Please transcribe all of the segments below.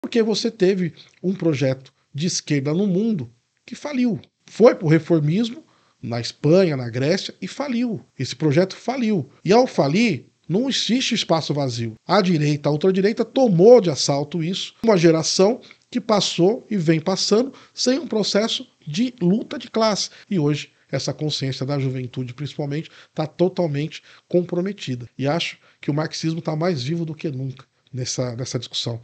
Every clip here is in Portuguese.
Porque você teve um projeto de esquerda no mundo que faliu. Foi para o reformismo na Espanha, na Grécia, e faliu. Esse projeto faliu. E ao falir, não existe espaço vazio. A direita, a ultradireita tomou de assalto isso. Uma geração que passou e vem passando sem um processo de luta de classe. E hoje essa consciência da juventude, principalmente, está totalmente comprometida. E acho que o marxismo está mais vivo do que nunca nessa discussão.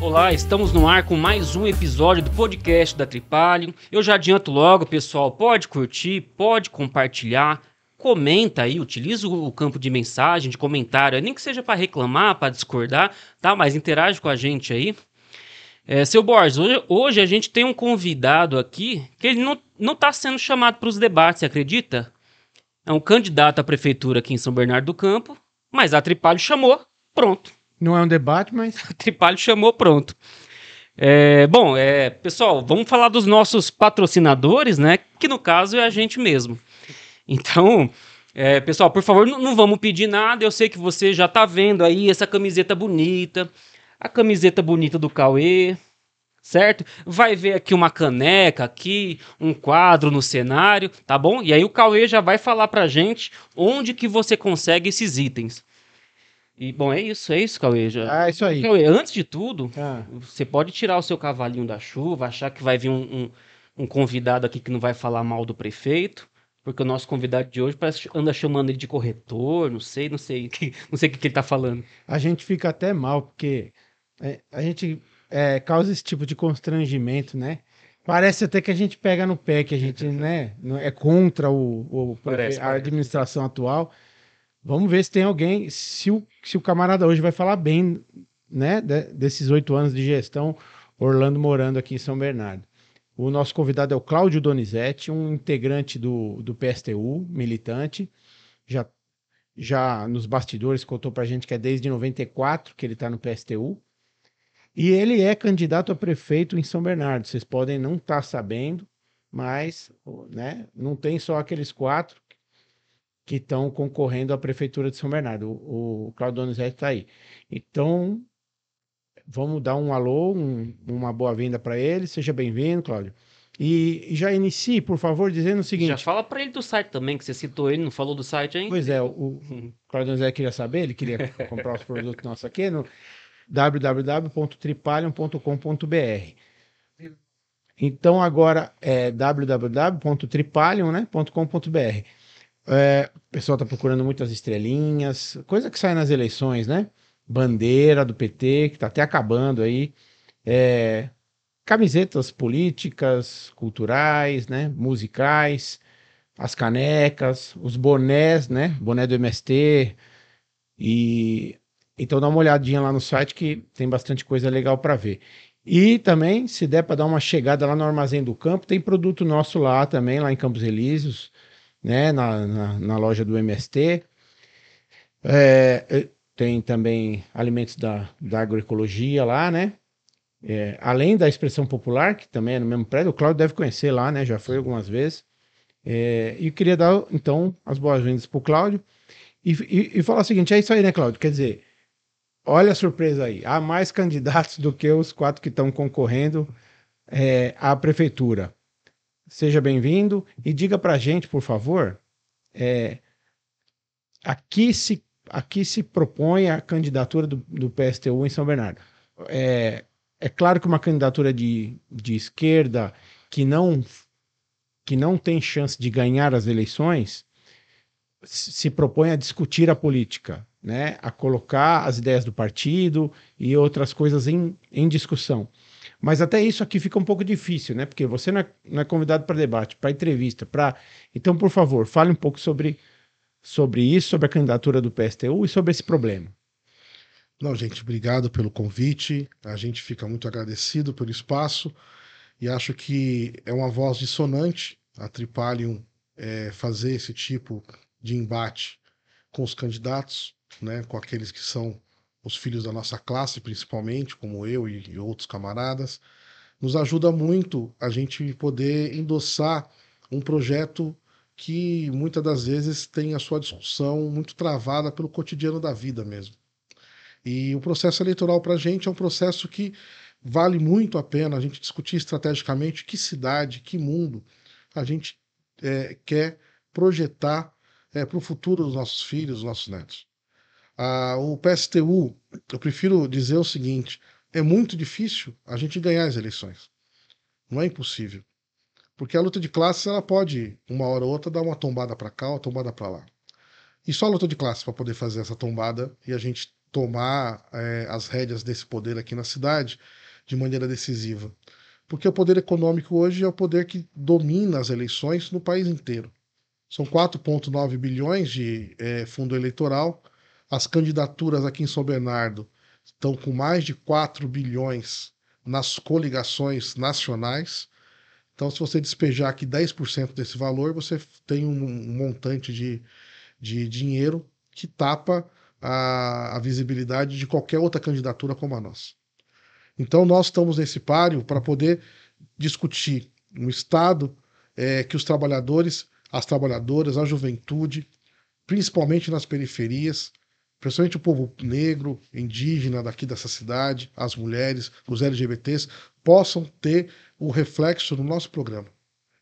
Olá, estamos no ar com mais um episódio do podcast da Tripalium. Eu já adianto logo, pessoal, pode curtir, pode compartilhar, comenta aí, utiliza o campo de mensagem, de comentário, nem que seja para reclamar, para discordar, tá? Mas interage com a gente aí. Seu Borges, hoje a gente tem um convidado aqui que ele não está sendo chamado para os debates, você acredita? É um candidato à prefeitura aqui em São Bernardo do Campo, mas a Tripalium chamou, pronto. Não é um debate, mas... A Tripalium chamou, pronto. Pessoal, vamos falar dos nossos patrocinadores, né? Que no caso é a gente mesmo. Então, pessoal, por favor, não vamos pedir nada. Eu sei que você já tá vendo aí essa camiseta bonita, a camiseta bonita do Cauê, certo? Vai ver aqui uma caneca, aqui um quadro no cenário, tá bom? E aí o Cauê já vai falar pra gente onde que você consegue esses itens. E, bom, é isso, Cauê. É isso aí. Cauê, antes de tudo, você pode tirar o seu cavalinho da chuva, achar que vai vir um convidado aqui que não vai falar mal do prefeito, porque o nosso convidado de hoje parece que anda chamando ele de corretor, não sei o que ele tá falando. A gente fica até mal, porque a gente causa esse tipo de constrangimento, né? Parece até que a gente pega no pé, que a gente, né, é contra a administração atual. Vamos ver se tem alguém, se o camarada hoje vai falar bem, né, desses 8 anos de gestão Orlando morando aqui em São Bernardo. O nosso convidado é o Cláudio Donizete, um integrante do PSTU, militante, já nos bastidores contou pra gente que é desde 94 que ele está no PSTU, e ele é candidato a prefeito em São Bernardo. Vocês podem não estar sabendo, mas, né, não tem só aqueles 4 que estão concorrendo à Prefeitura de São Bernardo. O Cláudio Donizete está aí. Então, vamos dar um alô, uma boa-vinda para ele. Seja bem-vindo, Cláudio. E já inicie, por favor, dizendo o seguinte... Já fala para ele do site também, que você citou ele, não falou do site ainda? Pois é, o Cláudio Donizete queria saber, ele queria comprar os produtos nossos aqui no www.tripalium.com.br. Então, agora é www.tripalium.com.br. O pessoal está procurando muitas estrelinhas, coisa que sai nas eleições, né? Bandeira do PT, que está até acabando aí. Camisetas políticas, culturais, né? Musicais, as canecas, os bonés, né? Boné do MST. Então dá uma olhadinha lá no site que tem bastante coisa legal para ver. E também, se der para dar uma chegada lá no Armazém do Campo, tem produto nosso lá também, lá em Campos Elíseos, né, na loja do MST. Tem também alimentos da agroecologia lá, né? Além da Expressão Popular, que também é no mesmo prédio, o Cláudio deve conhecer lá, né? Já foi algumas vezes. E eu queria dar, então, as boas-vindas para o Cláudio e falar o seguinte: é isso aí, né, Cláudio? Quer dizer, olha a surpresa aí. Há mais candidatos do que os 4 que estão concorrendo à prefeitura. Seja bem-vindo e diga para a gente, por favor, aqui se propõe a candidatura do PSTU em São Bernardo. É claro que uma candidatura de esquerda que não tem chance de ganhar as eleições se propõe a discutir a política, né? A colocar as ideias do partido e outras coisas em discussão. Mas até isso aqui fica um pouco difícil, né? Porque você não é convidado para debate, para entrevista, Então, por favor, fale um pouco sobre isso, sobre a candidatura do PSTU e sobre esse problema. Não, gente, obrigado pelo convite. A gente fica muito agradecido pelo espaço e acho que é uma voz dissonante a Tripalium fazer esse tipo de embate com os candidatos, né? Com aqueles que são os filhos da nossa classe, principalmente, como eu e outros camaradas. nos ajuda muito a gente poder endossar um projeto que muitas das vezes tem a sua discussão muito travada pelo cotidiano da vida mesmo. E o processo eleitoral para a gente é um processo que vale muito a pena a gente discutir estrategicamente que cidade, que mundo a gente quer projetar para o futuro dos nossos filhos, dos nossos netos. O PSTU, eu prefiro dizer o seguinte: é muito difícil a gente ganhar as eleições. Não é impossível. Porque a luta de classes, ela pode, uma hora ou outra, dar uma tombada para cá, uma tombada para lá. E só a luta de classes para poder fazer essa tombada e a gente tomar as rédeas desse poder aqui na cidade de maneira decisiva. Porque o poder econômico hoje é o poder que domina as eleições no país inteiro. São 4,9 bilhões de fundo eleitoral. As candidaturas aqui em São Bernardo estão com mais de 4 bilhões nas coligações nacionais. Então, se você despejar aqui 10% desse valor, você tem um montante de dinheiro que tapa a visibilidade de qualquer outra candidatura como a nossa. Então, nós estamos nesse páreo para poder discutir um Estado que os trabalhadores, as trabalhadoras, a juventude, principalmente nas periferias, principalmente o povo negro, indígena daqui dessa cidade, as mulheres, os LGBTs, possam ter o reflexo no nosso programa.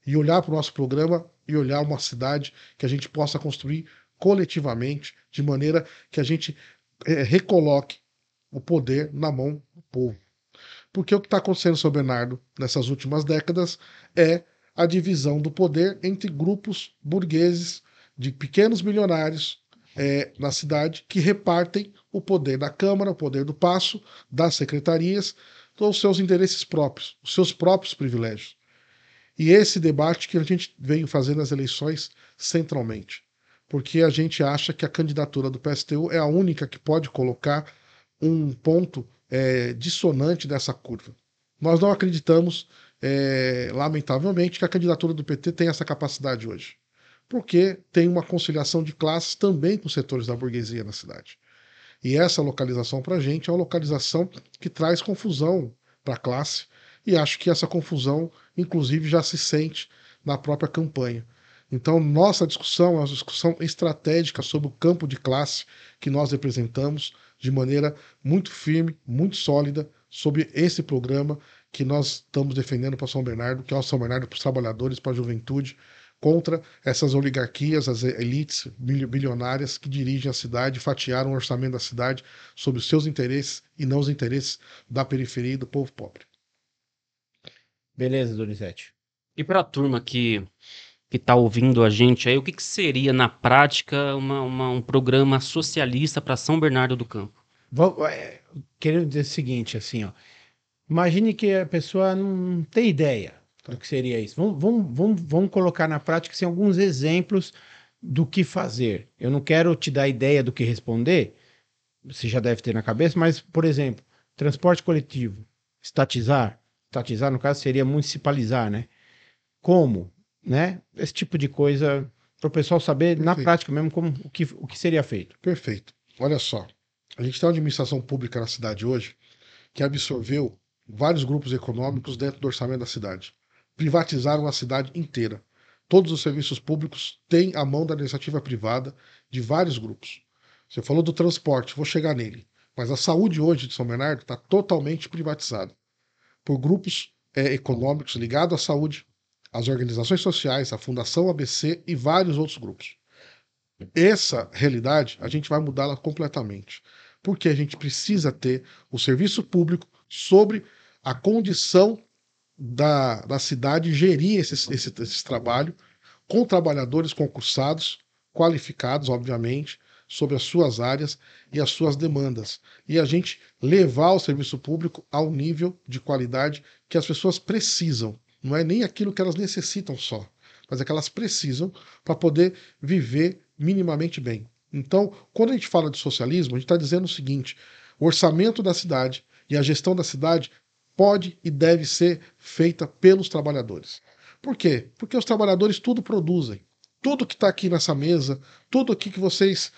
E olhar para o nosso programa e olhar uma cidade que a gente possa construir coletivamente, de maneira que a gente recoloque o poder na mão do povo. Porque o que está acontecendo em São Bernardo nessas últimas décadas é a divisão do poder entre grupos burgueses de pequenos milionários na cidade que repartem o poder da Câmara, o poder do Paço, das secretarias, os seus interesses próprios, os seus próprios privilégios. E esse debate que a gente veio fazendo nas eleições centralmente. Porque a gente acha que a candidatura do PSTU é a única que pode colocar um ponto dissonante dessa curva. Nós não acreditamos, lamentavelmente, que a candidatura do PT tem essa capacidade hoje. Porque tem uma conciliação de classes também com os setores da burguesia na cidade. E essa localização para a gente é uma localização que traz confusão para a classe, e acho que essa confusão, inclusive, já se sente na própria campanha. Então, nossa discussão é uma discussão estratégica sobre o campo de classe que nós representamos de maneira muito firme, muito sólida, sobre esse programa que nós estamos defendendo para São Bernardo, que é o São Bernardo para os trabalhadores, para a juventude, contra essas oligarquias, as elites bilionárias que dirigem a cidade, fatiaram o orçamento da cidade sobre os seus interesses e não os interesses da periferia e do povo pobre. Beleza, Donizete. E para a turma que está ouvindo a gente aí, o que seria, na prática, um programa socialista para São Bernardo do Campo? Querendo dizer o seguinte, assim, ó. Imagine que a pessoa não tem ideia do que seria isso. Vamos colocar na prática assim, alguns exemplos do que fazer. Eu não quero te dar ideia do que responder, você já deve ter na cabeça, mas, por exemplo, transporte coletivo, estatizar, no caso seria municipalizar, né? Como, né? Esse tipo de coisa, para o pessoal saber na prática mesmo o que seria feito. Perfeito. Olha só, a gente tem uma administração pública na cidade hoje que absorveu vários grupos econômicos dentro do orçamento da cidade. Privatizaram a cidade inteira. Todos os serviços públicos têm a mão da iniciativa privada de vários grupos. Você falou do transporte, vou chegar nele. Mas a saúde hoje de São Bernardo está totalmente privatizada por grupos econômicos ligados à saúde, às organizações sociais, à Fundação ABC e vários outros grupos. Essa realidade, a gente vai mudá-la completamente. Porque a gente precisa ter o serviço público sobre a condição da cidade gerir esse trabalho com trabalhadores concursados, qualificados, obviamente, sobre as suas áreas e as suas demandas. E a gente levar o serviço público ao nível de qualidade que as pessoas precisam. Não é nem aquilo que elas necessitam só, mas é que elas precisam para poder viver minimamente bem. Então, quando a gente fala de socialismo, a gente está dizendo o seguinte: o orçamento da cidade e a gestão da cidade pode e deve ser feita pelos trabalhadores. Por quê? Porque os trabalhadores tudo produzem. Tudo que está aqui nessa mesa, tudo aqui que vocês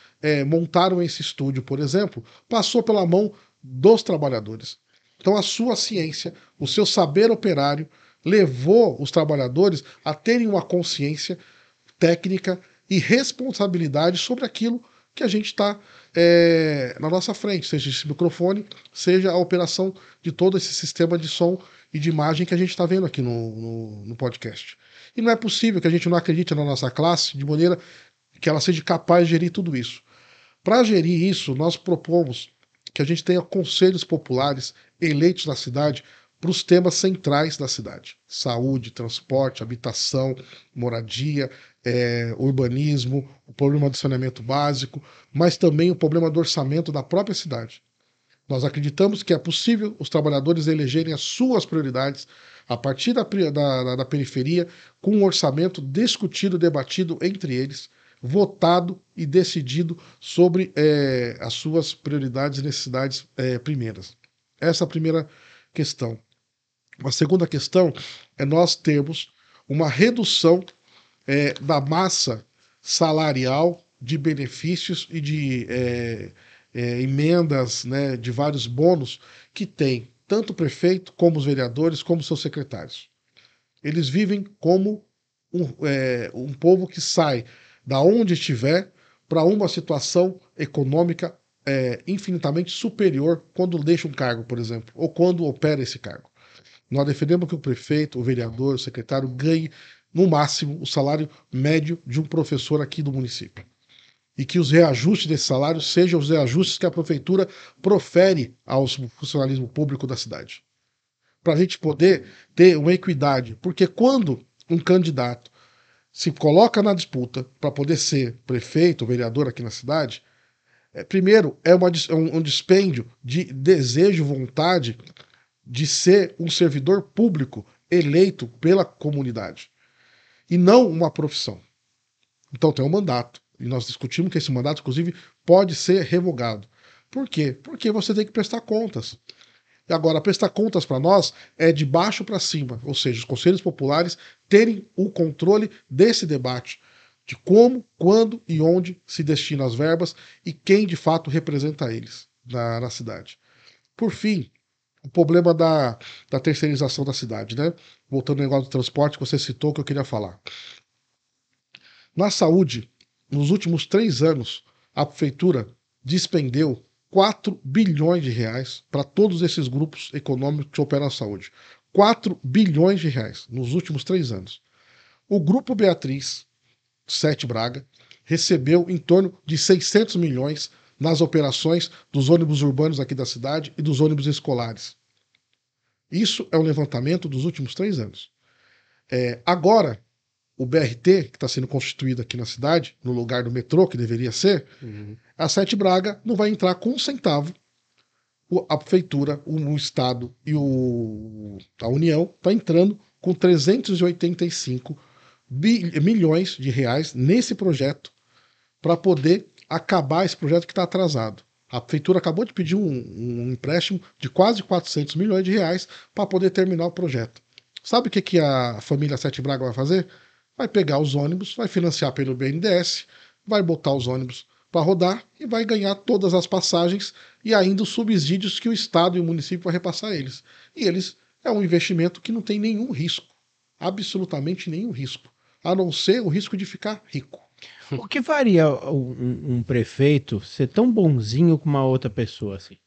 montaram esse estúdio, por exemplo, passou pela mão dos trabalhadores. Então a sua ciência, o seu saber operário levou os trabalhadores a terem uma consciência técnica e responsabilidade sobre aquilo que a gente está na nossa frente, seja esse microfone, seja a operação de todo esse sistema de som e de imagem que a gente está vendo aqui no podcast. E não é possível que a gente não acredite na nossa classe de maneira que ela seja capaz de gerir tudo isso. Para gerir isso, nós propomos que a gente tenha conselhos populares eleitos na cidade para os temas centrais da cidade: saúde, transporte, habitação, moradia, urbanismo, o problema do saneamento básico, mas também o problema do orçamento da própria cidade. Nós acreditamos que é possível os trabalhadores elegerem as suas prioridades a partir da periferia, com um orçamento discutido, debatido entre eles, votado e decidido sobre as suas prioridades e necessidades primeiras. Essa é a primeira questão. A segunda questão é nós termos uma redução da massa salarial de benefícios e de emendas, né, de vários bônus que tem tanto o prefeito, como os vereadores, como seus secretários. Eles vivem como um povo que sai da onde estiver para uma situação econômica infinitamente superior quando deixa um cargo, por exemplo, ou quando opera esse cargo. Nós defendemos que o prefeito, o vereador, o secretário ganhe, no máximo, o salário médio de um professor aqui do município. E que os reajustes desse salário sejam os reajustes que a prefeitura profere ao funcionalismo público da cidade. Para a gente poder ter uma equidade. Porque quando um candidato se coloca na disputa para poder ser prefeito ou vereador aqui na cidade, primeiro é um dispêndio de desejo, vontade de ser um servidor público eleito pela comunidade. E não uma profissão. Então tem um mandato. E nós discutimos que esse mandato, inclusive, pode ser revogado. Por quê? Porque você tem que prestar contas. E agora, prestar contas para nós é de baixo para cima, ou seja, os conselhos populares terem o controle desse debate, de como, quando e onde se destina as verbas e quem de fato representa eles na cidade. Por fim, o problema da terceirização da cidade, né? Voltando ao negócio do transporte que você citou, que eu queria falar. Na saúde, nos últimos 3 anos, a prefeitura despendeu 4 bilhões de reais para todos esses grupos econômicos que operam a saúde. 4 bilhões de reais nos últimos 3 anos. O Grupo Beatriz, Sete Braga, recebeu em torno de 600 milhões nas operações dos ônibus urbanos aqui da cidade e dos ônibus escolares. Isso é um levantamento dos últimos 3 anos. Agora, o BRT, que está sendo constituído aqui na cidade, no lugar do metrô, que deveria ser, a Sete Braga não vai entrar com um centavo. A prefeitura, o Estado e a União está entrando com 385 milhões de reais nesse projeto para poder acabar esse projeto que está atrasado. A prefeitura acabou de pedir um empréstimo de quase 400 milhões de reais para poder terminar o projeto. Sabe o que a família Sete Braga vai fazer? Vai pegar os ônibus, vai financiar pelo BNDES, vai botar os ônibus para rodar e vai ganhar todas as passagens e ainda os subsídios que o Estado e o município vão repassar a eles. E eles é um investimento que não tem nenhum risco, absolutamente nenhum risco, a não ser o risco de ficar rico. O que faria um prefeito ser tão bonzinho com uma outra pessoa assim?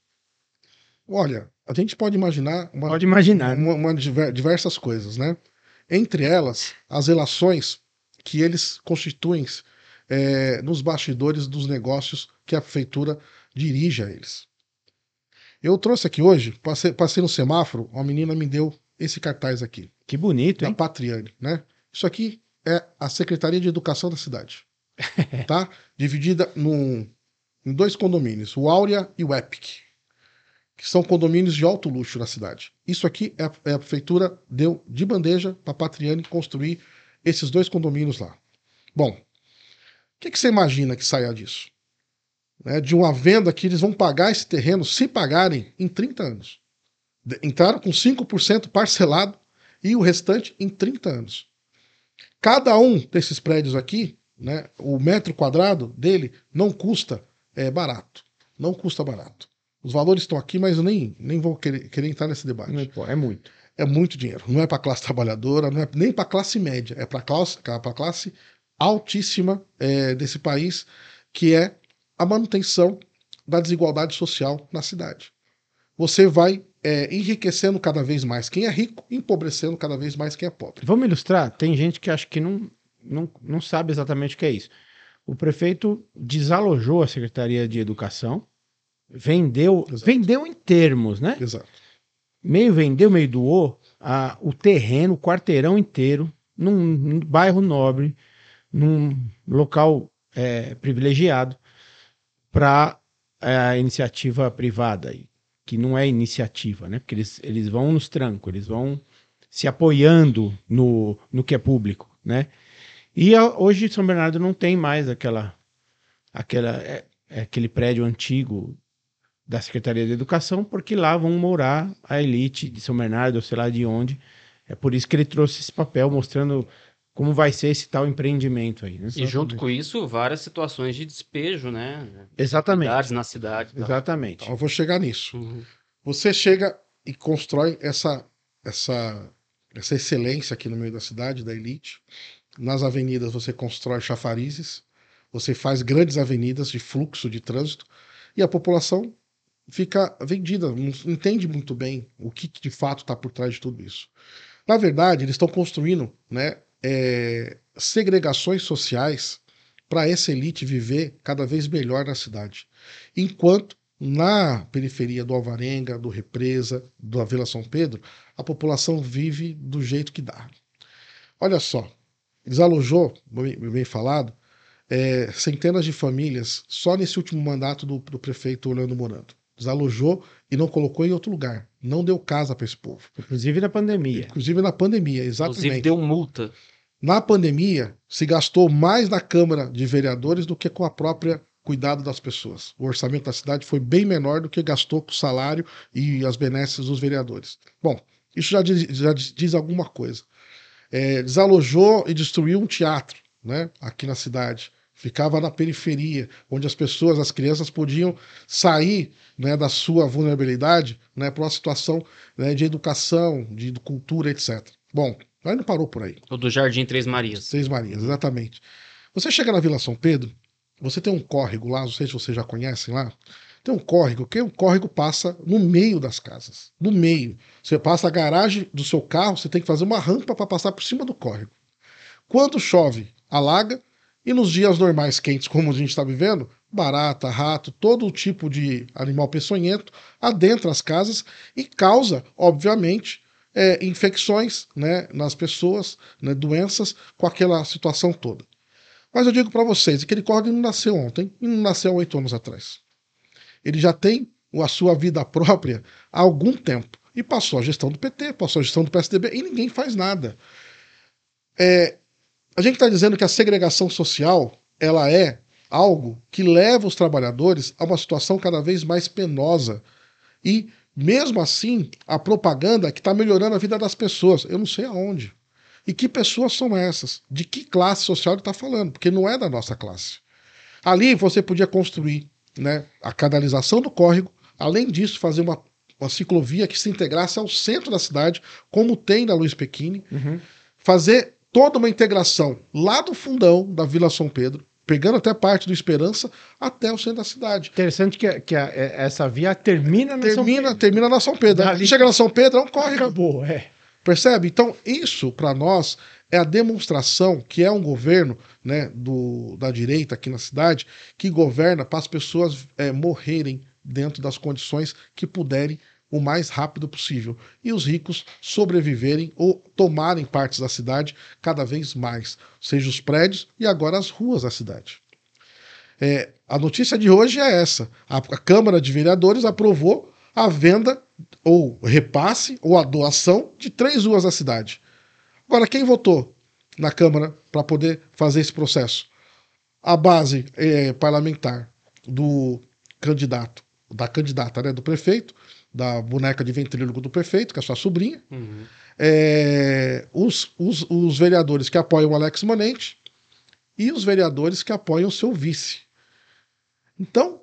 Olha, a gente pode imaginar diversas coisas, né? Entre elas, as relações que eles constituem nos bastidores dos negócios que a prefeitura dirige a eles. Eu trouxe aqui hoje, passei no semáforo, uma menina me deu esse cartaz aqui. Que bonito, hein? Da Patriane, né? Isso aqui é a Secretaria de Educação da cidade, tá? Dividida em 2 condomínios, o Áurea e o Epic, que são condomínios de alto luxo na cidade. Isso aqui a prefeitura deu de bandeja para a Patriane construir esses 2 condomínios lá. Bom, o que você imagina que saia disso? De uma venda que eles vão pagar esse terreno, se pagarem, em 30 anos. Entraram com 5% parcelado e o restante em 30 anos. Cada um desses prédios aqui, né, o metro quadrado dele não custa barato. Não custa barato. Os valores estão aqui, mas eu nem vou querer entrar nesse debate. É muito. É muito dinheiro. Não é para a classe trabalhadora, não é nem para a classe média, é para a classe altíssima desse país, que é a manutenção da desigualdade social na cidade. Você vai enriquecendo cada vez mais quem é rico, empobrecendo cada vez mais quem é pobre. Vamos ilustrar? Tem gente que acha que não sabe exatamente o que é isso. O prefeito desalojou a Secretaria de Educação, vendeu em termos, né? Exato. Meio vendeu, meio doou o terreno, o quarteirão inteiro, num bairro nobre, num local privilegiado, para a iniciativa privada, que não é iniciativa, né? Porque eles vão nos trancos, eles vão se apoiando no que é público, né? E hoje São Bernardo não tem mais aquele prédio antigo da Secretaria de Educação, porque lá vão morar a elite de São Bernardo, ou sei lá de onde. É por isso que ele trouxe esse papel, mostrando como vai ser esse tal empreendimento aí. Né? E junto com isso, várias situações de despejo, né? Exatamente. Na cidade. Exatamente. Então, eu vou chegar nisso. Uhum. Você chega e constrói essa excelência aqui no meio da cidade, da elite. Nas avenidas você constrói chafarizes, você faz grandes avenidas de fluxo de trânsito, e a população fica vendida, não entende muito bem o que de fato está por trás de tudo isso. Na verdade, eles estão construindo, né, segregações sociais para essa elite viver cada vez melhor na cidade. Enquanto na periferia do Alvarenga, do Represa, da Vila São Pedro, a população vive do jeito que dá. Olha só, desalojou, bem falado, centenas de famílias só nesse último mandato do prefeito Orlando Morando. Desalojou e não colocou em outro lugar. Não deu casa para esse povo. Inclusive na pandemia. Exatamente. Inclusive deu multa. Na pandemia, se gastou mais na Câmara de Vereadores do que com a própria cuidado das pessoas. O orçamento da cidade foi bem menor do que gastou com o salário e as benesses dos vereadores. Bom, isso já diz alguma coisa. Desalojou e destruiu um teatro, né, aqui na cidade. Ficava na periferia, onde as crianças podiam sair, né, da sua vulnerabilidade, né, para uma situação, né, de educação, de cultura, etc. Bom, mas não parou por aí. O do Jardim Três Marias. Três Marias, exatamente. Você chega na Vila São Pedro, você tem um córrego lá, não sei se vocês já conhecem lá, tem um córrego, que o córrego passa no meio das casas, no meio. Você passa a garagem do seu carro, você tem que fazer uma rampa para passar por cima do córrego. Quando chove, alaga, e nos dias normais quentes, como a gente está vivendo, barata, rato, todo tipo de animal peçonhento adentra as casas e causa, obviamente, infecções, né, nas pessoas, né, doenças, com aquela situação toda. Mas eu digo para vocês, aquele córrego não nasceu ontem e não nasceu há 8 anos atrás. Ele já tem a sua vida própria há algum tempo. E passou a gestão do PT, passou a gestão do PSDB e ninguém faz nada. A gente está dizendo que a segregação social ela é algo que leva os trabalhadores a uma situação cada vez mais penosa. E, mesmo assim, a propaganda que está melhorando a vida das pessoas. Eu não sei aonde. E que pessoas são essas? De que classe social ele está falando? Porque não é da nossa classe. Ali você podia construir, né, a canalização do córrego, além disso, fazer uma ciclovia que se integrasse ao centro da cidade, como tem na Luiz Pecchini, fazer toda uma integração lá do fundão da Vila São Pedro, pegando até parte do Esperança, até o centro da cidade. Interessante que essa via termina na São Pedro. Termina na São Pedro. Ali... Chega na São Pedro, é um córrego. Acabou, Percebe? Então, isso, para nós, é a demonstração que é um governo, né, da direita aqui na cidade, que governa para as pessoas morrerem dentro das condições que puderem o mais rápido possível. E os ricos sobreviverem ou tomarem partes da cidade cada vez mais. Seja os prédios e agora as ruas da cidade. A notícia de hoje é essa. A Câmara de Vereadores aprovou a venda ou repasse ou a doação de 3 ruas da cidade. Agora, quem votou na Câmara para poder fazer esse processo? A base parlamentar do candidato, da candidata, né, do prefeito, da boneca de ventríloco do prefeito, que é a sua sobrinha, os vereadores que apoiam o Alex Manente e os vereadores que apoiam o seu vice. Então,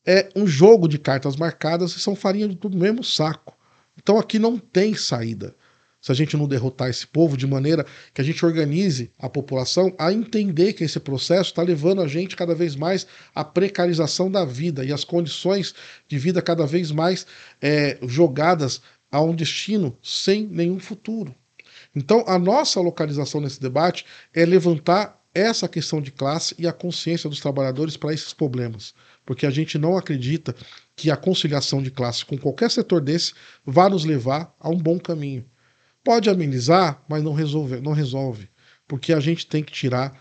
é um jogo de cartas marcadas e são farinha do mesmo saco. Então aqui não tem saída. Se a gente não derrotar esse povo de maneira que a gente organize a população a entender que esse processo está levando a gente cada vez mais à precarização da vida e as condições de vida cada vez mais jogadas a um destino sem nenhum futuro. Então a nossa localização nesse debate é levantar essa questão de classe e a consciência dos trabalhadores para esses problemas. Porque a gente não acredita que a conciliação de classe com qualquer setor desse vá nos levar a um bom caminho. Pode amenizar, mas não resolve, porque a gente tem que tirar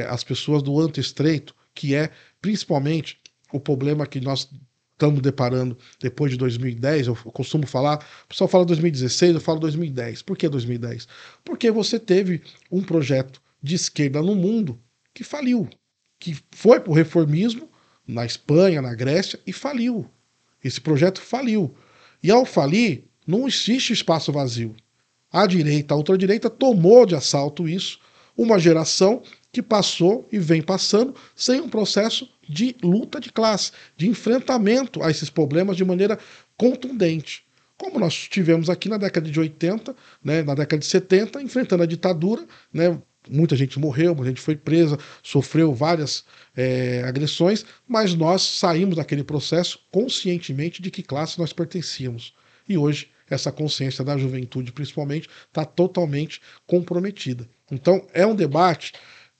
as pessoas do anti-estreito, que é principalmente o problema que nós estamos deparando depois de 2010. Eu costumo falar, o pessoal fala 2016, eu falo 2010. Por que 2010? Porque você teve um projeto de esquerda no mundo que faliu, que foi para o reformismo na Espanha, na Grécia, e faliu. Esse projeto faliu. E ao falir, não existe espaço vazio. A direita, a ultradireita tomou de assalto isso, uma geração que passou e vem passando sem um processo de luta de classe, de enfrentamento a esses problemas de maneira contundente. Como nós tivemos aqui na década de 80, né, na década de 70, enfrentando a ditadura, né, muita gente morreu, muita gente foi presa, sofreu várias agressões, mas nós saímos daquele processo conscientemente de que classe nós pertencíamos. E hoje essa consciência da juventude, principalmente, está totalmente comprometida. Então, é um debate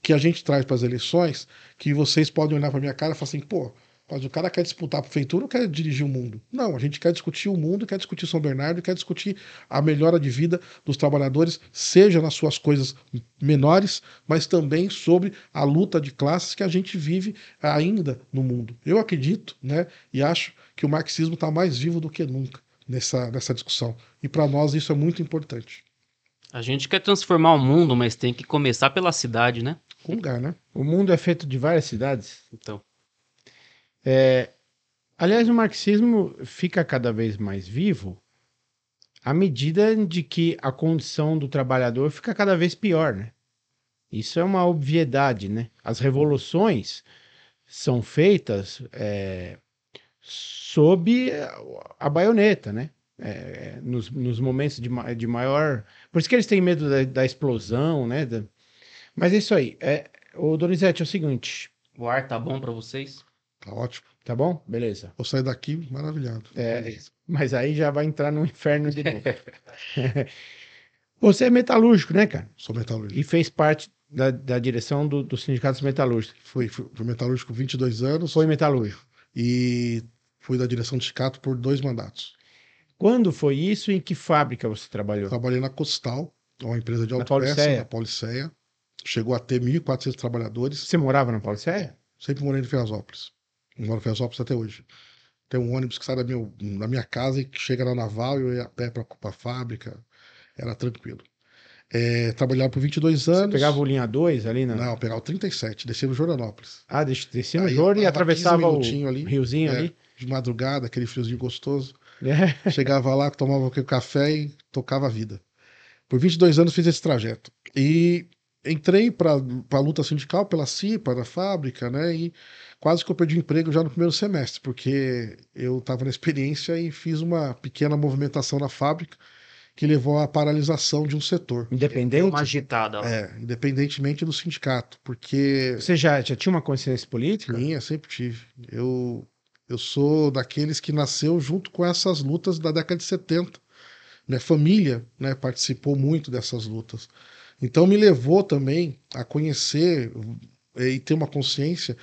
que a gente traz para as eleições, que vocês podem olhar para minha cara e falar assim, pô, mas o cara quer disputar a prefeitura ou quer dirigir o mundo? Não, a gente quer discutir o mundo, quer discutir São Bernardo, quer discutir a melhora de vida dos trabalhadores, seja nas suas coisas menores, mas também sobre a luta de classes que a gente vive ainda no mundo. Eu acredito, né, e acho que o marxismo está mais vivo do que nunca nessa discussão. E para nós isso é muito importante. A gente quer transformar o mundo, mas tem que começar pela cidade, né? Um lugar, né? O mundo é feito de várias cidades. Então. Aliás, o marxismo fica cada vez mais vivo à medida de que a condição do trabalhador fica cada vez pior, né? Isso é uma obviedade, né? As revoluções são feitas sob a baioneta, né? Nos momentos de maior... Por isso que eles têm medo da explosão, né? Mas é isso aí. Ô, Donizete, é o seguinte... O ar tá bom para vocês? Tá ótimo. Tá bom? Beleza. Vou sair daqui maravilhado. Mas aí já vai entrar no inferno de novo. Você é metalúrgico, né, cara? Sou metalúrgico. E fez parte da direção do Sindicato dos Metalúrgicos. Fui metalúrgico 22 anos. Foi metalúrgico. E fui da direção do sindicato por 2 mandatos. Quando foi isso e em que fábrica você trabalhou? Trabalhei na Costal, uma empresa de autopeça, na Pauliceia. Chegou a ter 1.400 trabalhadores. Você morava na Pauliceia? Sempre morei em Ferrazópolis. Moro em Ferrazópolis até hoje. Tem um ônibus que sai da minha casa e que chega na Naval e eu ia a pé para a fábrica. Era tranquilo. Trabalhava por 22 anos. Você pegava o linha 2 ali? Não, pegava o 37, descia no Joranópolis. Ah, descia no Jor e atravessava o riozinho ali? De madrugada, aquele friozinho gostoso. Chegava lá, tomava aquele café e tocava a vida. Por 22 anos fiz esse trajeto. E entrei para a luta sindical pela CIPA, da fábrica, né? E quase que eu perdi o emprego já no primeiro semestre, porque eu estava na experiência e fiz uma pequena movimentação na fábrica que levou à paralisação de um setor. Independente? Uma agitada lá. Independentemente do sindicato, porque... Você já tinha uma consciência política? Sim, eu sempre tive. Eu sou daqueles que nasceu junto com essas lutas da década de 70. Minha família, né, participou muito dessas lutas. Então me levou também a conhecer e ter uma consciência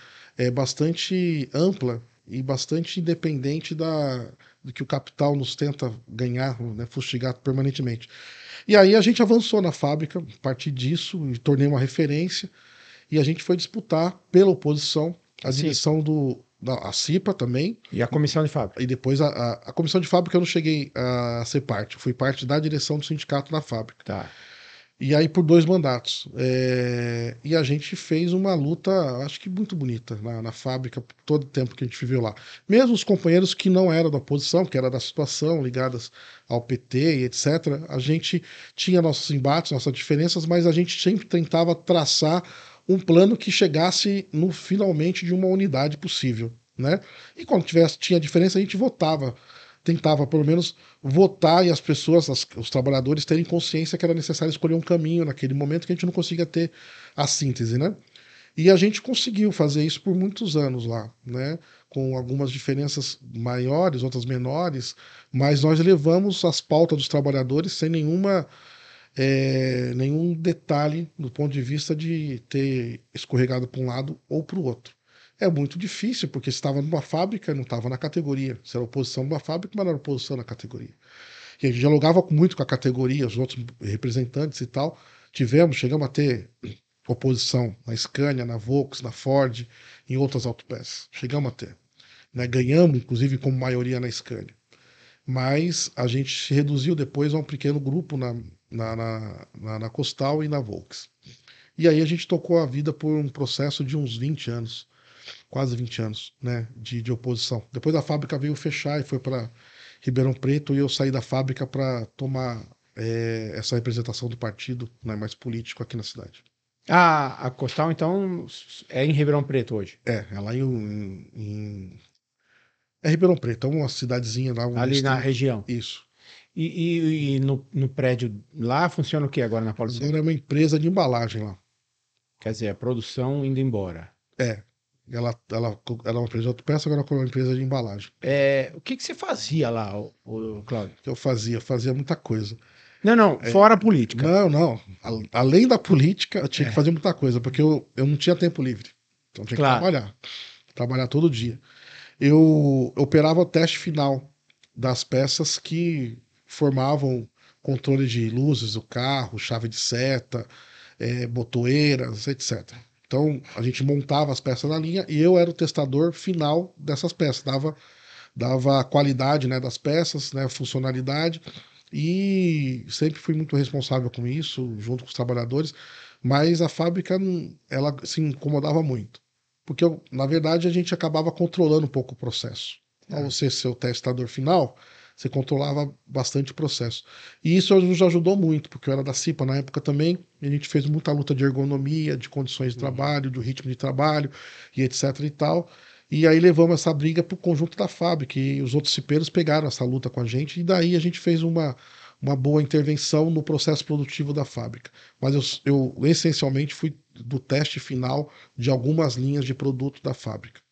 bastante ampla e bastante independente do que o capital nos tenta ganhar, né, fustigar permanentemente. E aí a gente avançou na fábrica, a partir disso, e tornei uma referência, e a gente foi disputar pela oposição a direção a CIPA também. E a comissão de fábrica. E depois a comissão de fábrica eu não cheguei a ser parte, fui parte da direção do sindicato na fábrica. Tá. E aí por 2 mandatos. E a gente fez uma luta, acho que muito bonita, na fábrica, todo o tempo que a gente viveu lá. Mesmo os companheiros que não eram da oposição, que eram da situação, ligadas ao PT e etc., a gente tinha nossos embates, nossas diferenças, mas a gente sempre tentava traçar um plano que chegasse finalmente de uma unidade possível. né? E quando tinha diferença, a gente votava. Tentava, pelo menos, votar e as pessoas, os trabalhadores, terem consciência que era necessário escolher um caminho naquele momento que a gente não conseguia ter a síntese, né? E a gente conseguiu fazer isso por muitos anos lá, né? Com algumas diferenças maiores, outras menores, mas nós levamos as pautas dos trabalhadores sem nenhum detalhe do ponto de vista de ter escorregado para um lado ou para o outro. É muito difícil, porque você estava numa fábrica e não estava na categoria. Você era oposição numa fábrica, mas não era oposição na categoria. E a gente dialogava muito com a categoria, os outros representantes e tal. Chegamos a ter oposição na Scania, na Volks, na Ford, em outras autopeças. Chegamos a ter. Né? Ganhamos, inclusive, como maioria na Scania. Mas a gente se reduziu depois a um pequeno grupo na Costal e na Volks. E aí a gente tocou a vida por um processo de uns 20 anos, quase 20 anos, né, de oposição. Depois a fábrica veio fechar e foi para Ribeirão Preto e eu saí da fábrica para tomar essa representação do partido, né, mais político aqui na cidade. A Costal, então, é em Ribeirão Preto hoje? É lá é Ribeirão Preto, é uma cidadezinha lá. Ali na região? Isso. E no prédio lá funciona o que agora na Paulo César? Agora é uma empresa de embalagem lá. Quer dizer, a produção indo embora. Ela era uma empresa de autopeça, agora é uma empresa de embalagem. O que você fazia lá, Cláudio? Eu fazia muita coisa. Não, fora a política. Não. Além da política, eu tinha que fazer muita coisa, porque eu não tinha tempo livre. Então eu tinha que trabalhar todo dia. Eu operava o teste final das peças que formavam controle de luzes do carro, chave de seta, botoeiras, etc. Então a gente montava as peças na linha e eu era o testador final dessas peças, dava a qualidade, né, das peças, né, funcionalidade, e sempre fui muito responsável com isso, junto com os trabalhadores, mas a fábrica, ela se incomodava muito, porque na verdade a gente acabava controlando um pouco o processo. Ao você ser o testador final, você controlava bastante o processo. E isso nos ajudou muito, porque eu era da CIPA na época também, e a gente fez muita luta de ergonomia, de condições de trabalho, do ritmo de trabalho, e etc e tal. E aí levamos essa briga para o conjunto da fábrica, e os outros cipeiros pegaram essa luta com a gente, e daí a gente fez uma boa intervenção no processo produtivo da fábrica. Mas eu essencialmente fui do teste final de algumas linhas de produto da fábrica.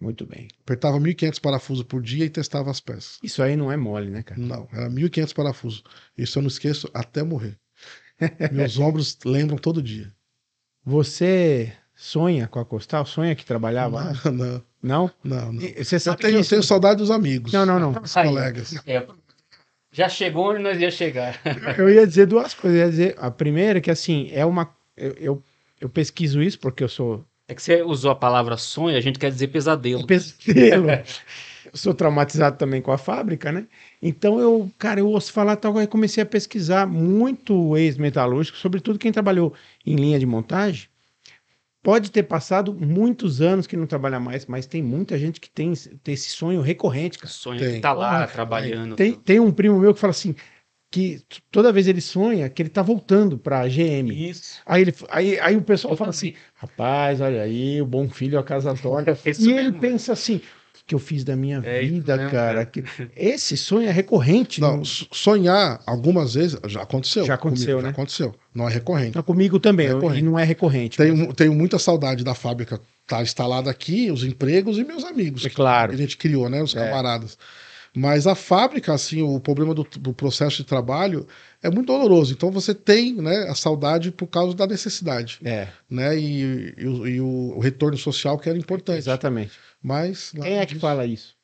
Muito bem. Apertava 1.500 parafusos por dia e testava as peças. Isso aí não é mole, né, cara? Não, era 1.500 parafusos. Isso eu não esqueço até morrer. Meus ombros lembram todo dia. Você sonha com a Costal? Sonha que trabalhava lá? Não. Não? Não. Você sabe eu tenho saudade dos amigos. Não. Dos colegas. Já chegou onde nós ia chegar. Eu ia dizer duas coisas. Eu ia dizer, a primeira é que, assim, eu pesquiso isso porque eu sou... É que você usou a palavra sonho, a gente quer dizer pesadelo. Pesadelo. Eu sou traumatizado também com a fábrica, né? Então eu ouço falar tal, aí comecei a pesquisar muito ex-metalúrgico, sobretudo quem trabalhou em linha de montagem. Pode ter passado muitos anos que não trabalha mais, mas tem muita gente que tem esse sonho recorrente, cara. Sonho que tá lá trabalhando. Tem um primo meu que fala assim, que toda vez ele sonha que ele tá voltando pra GM. Isso. Aí o pessoal fala assim, rapaz, olha aí, o bom filho a casa torna. E ele pensa assim, o que eu fiz da minha vida, mesmo, cara. Esse sonho é recorrente. Não, sonhar algumas vezes já aconteceu. Já aconteceu, comigo, né? Já aconteceu. Não é recorrente. Não, comigo também, e não é recorrente. Tenho muita saudade da fábrica estar instalada aqui, os empregos e meus amigos. É claro. Que a gente criou, né? Os camaradas. Mas a fábrica, assim, o problema do processo de trabalho é muito doloroso. Então você tem, né, a saudade por causa da necessidade. Né? E o retorno social que era importante. Exatamente. Mas quem é que fala isso?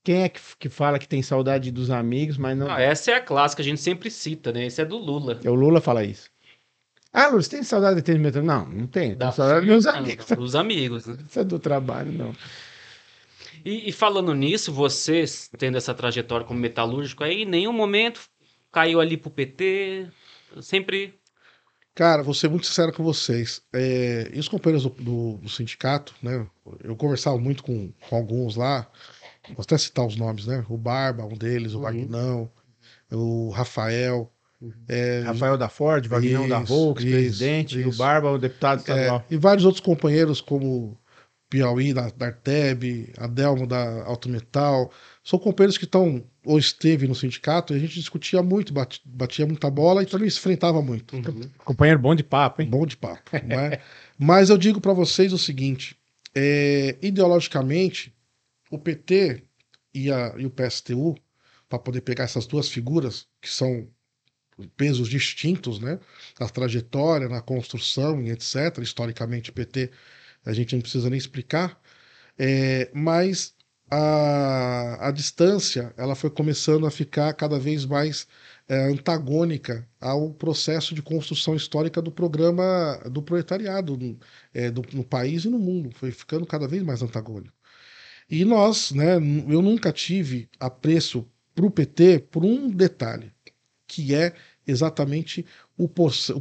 Quem é que fala que tem saudade dos amigos, mas não... Essa é a clássica, a gente sempre cita, né? Esse é do Lula. O Lula fala isso. Lula, você tem saudade de atendimento? Não tenho. Tenho saudade dos meus amigos. Dos amigos, né? Isso é do trabalho, não. E falando nisso, você tendo essa trajetória como metalúrgico, aí em nenhum momento caiu ali pro PT, sempre... Cara, vou ser muito sincero com vocês. E os companheiros do sindicato, né? Eu conversava muito com alguns lá, vou até citar os nomes, né? O Barba, um deles, o Vagnão, o Rafael. Rafael da Ford, Vagnão da Volks, presidente, e o Barba, o deputado estadual. E vários outros companheiros como Piauí, da Arteb, Adelmo da Alto Metal. São companheiros que estão ou esteve no sindicato e a gente discutia muito, batia muita bola e também se enfrentava muito. Companheiro bom de papo, hein? Bom de papo, não é? Mas eu digo para vocês o seguinte, ideologicamente, o PT e o PSTU, para poder pegar essas duas figuras, que são pesos distintos, né? Na trajetória, na construção e etc. Historicamente, o PT, a gente não precisa nem explicar, mas a distância ela foi começando a ficar cada vez mais antagônica ao processo de construção histórica do programa do proletariado no país e no mundo. Foi ficando cada vez mais antagônico. E nós, né, eu nunca tive apreço para o PT por um detalhe, que é exatamente o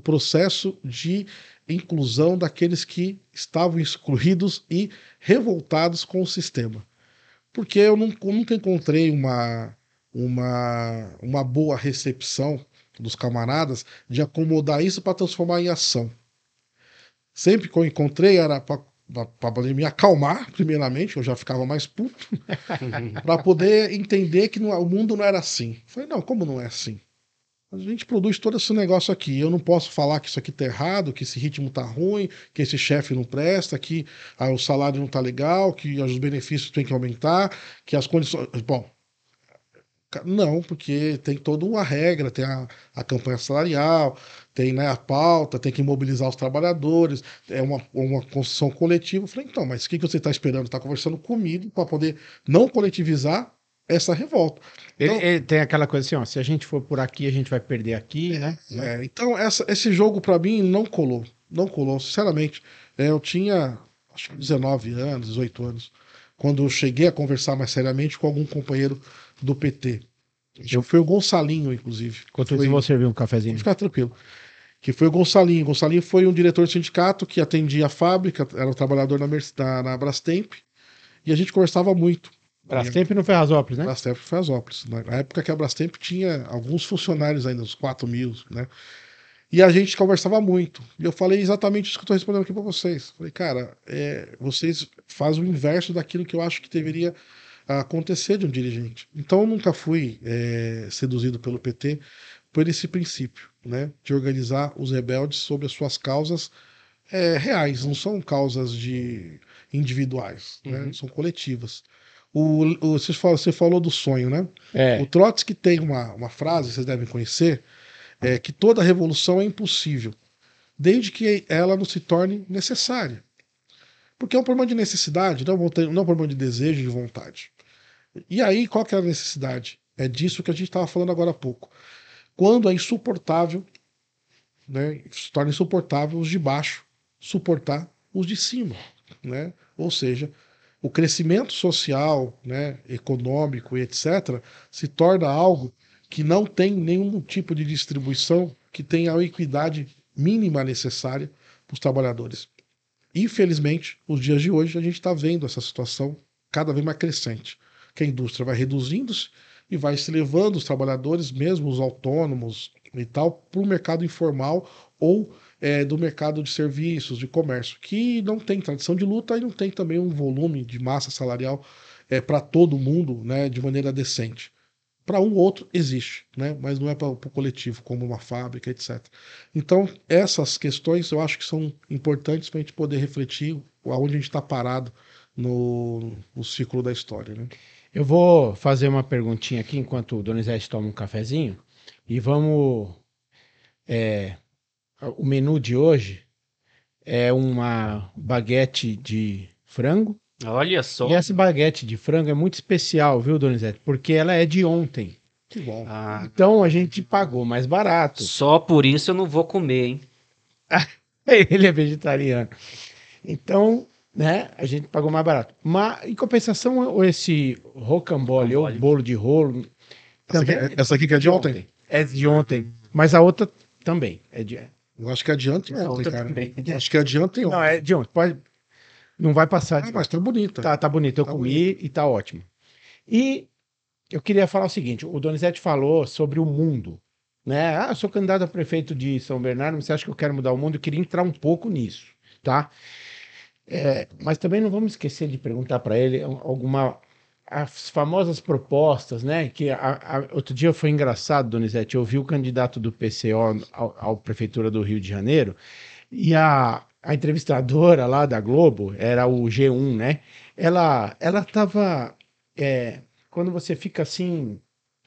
processo de inclusão daqueles que estavam excluídos e revoltados com o sistema. Porque eu nunca encontrei uma boa recepção dos camaradas de acomodar isso para transformar em ação. Sempre que eu encontrei era para poder me acalmar, primeiramente, eu já ficava mais puto, para poder entender que o mundo não era assim. Eu falei, não, como não é assim? A gente produz todo esse negócio aqui. Eu não posso falar que isso aqui tá errado, que esse ritmo tá ruim, que esse chefe não presta, que o salário não tá legal, que os benefícios têm que aumentar, que as condições. Bom, não, porque tem toda uma regra, tem a campanha salarial, tem, né, a pauta, tem que mobilizar os trabalhadores, é uma construção coletiva. Eu falei, então, mas o que você está esperando? Está conversando comigo para poder não coletivizar essa revolta. Então, Ele tem aquela coisa assim, ó, se a gente for por aqui, a gente vai perder aqui, né? Então esse jogo para mim não colou, sinceramente. Eu tinha, acho que 19 anos, 18 anos, quando eu cheguei a conversar mais seriamente com algum companheiro do PT. Foi o Gonçalinho, inclusive. Enquanto isso, eu vou servir um cafezinho. Ficar tranquilo. Que foi o Gonçalinho. Gonçalinho foi um diretor de sindicato que atendia a fábrica, era um trabalhador na Brastemp, e a gente conversava muito. Brastemp no Ferrazópolis, né? Brastemp no Ferrazópolis. Na época que a Brastemp tinha alguns funcionários ainda, uns 4.000, né? E a gente conversava muito. E eu falei exatamente isso que eu estou respondendo aqui para vocês. Falei, cara, vocês fazem o inverso daquilo que eu acho que deveria acontecer de um dirigente. Então eu nunca fui seduzido pelo PT por esse princípio, né? De organizar os rebeldes sobre as suas causas reais, não são causas individuais, né? São coletivas. Você falou do sonho, né? O Trotsky tem uma frase, vocês devem conhecer, que toda revolução é impossível, desde que ela não se torne necessária. Porque é um problema de necessidade, não é um problema de desejo e de vontade. E aí, qual que é a necessidade? É disso que a gente estava falando agora há pouco. Quando é insuportável, né, se torna insuportável os de baixo suportar os de cima, né? Ou seja, o crescimento social, né, econômico e etc., se torna algo que não tem nenhum tipo de distribuição que tenha a equidade mínima necessária para os trabalhadores. Infelizmente, nos dias de hoje, a gente está vendo essa situação cada vez mais crescente, que a indústria vai reduzindo-se e vai se levando os trabalhadores, mesmo os autônomos e tal, para o mercado informal ou do mercado de serviços, de comércio, que não tem tradição de luta e não tem também um volume de massa salarial para todo mundo, né, de maneira decente. Para um ou outro existe, né, mas não é para o coletivo, como uma fábrica, etc. Então, essas questões eu acho que são importantes para a gente poder refletir aonde a gente está parado no ciclo da história. Né? Eu vou fazer uma perguntinha aqui enquanto o Donizete toma um cafezinho e vamos... O menu de hoje é uma baguete de frango. Olha só. E essa baguete de frango é muito especial, viu, Donizete? Porque ela é de ontem. Que bom. Então a gente pagou mais barato. Só por isso eu não vou comer, hein? Ele é vegetariano. Então, né, a gente pagou mais barato. Mas, em compensação, esse rocambole ou bolo de rolo... Essa aqui que é de ontem? É de ontem. Mas a outra também é de... Eu acho que é de ontem, cara. Também. Acho que é de ontem. Não, é de ontem. Pode... Não vai passar. Mas tá bonita. Tá bonito. Eu comi e tá ótimo. E eu queria falar o seguinte: o Donizete falou sobre o mundo. Né? Eu sou candidato a prefeito de São Bernardo, mas você acha que eu quero mudar o mundo? Eu queria entrar um pouco nisso, tá? Mas também não vamos esquecer de perguntar para ele as famosas propostas, né? Que outro dia foi engraçado, Donizete, eu vi o candidato do PCO ao Prefeitura do Rio de Janeiro e a entrevistadora lá da Globo, era o G1, né? Ela tava, quando você fica assim...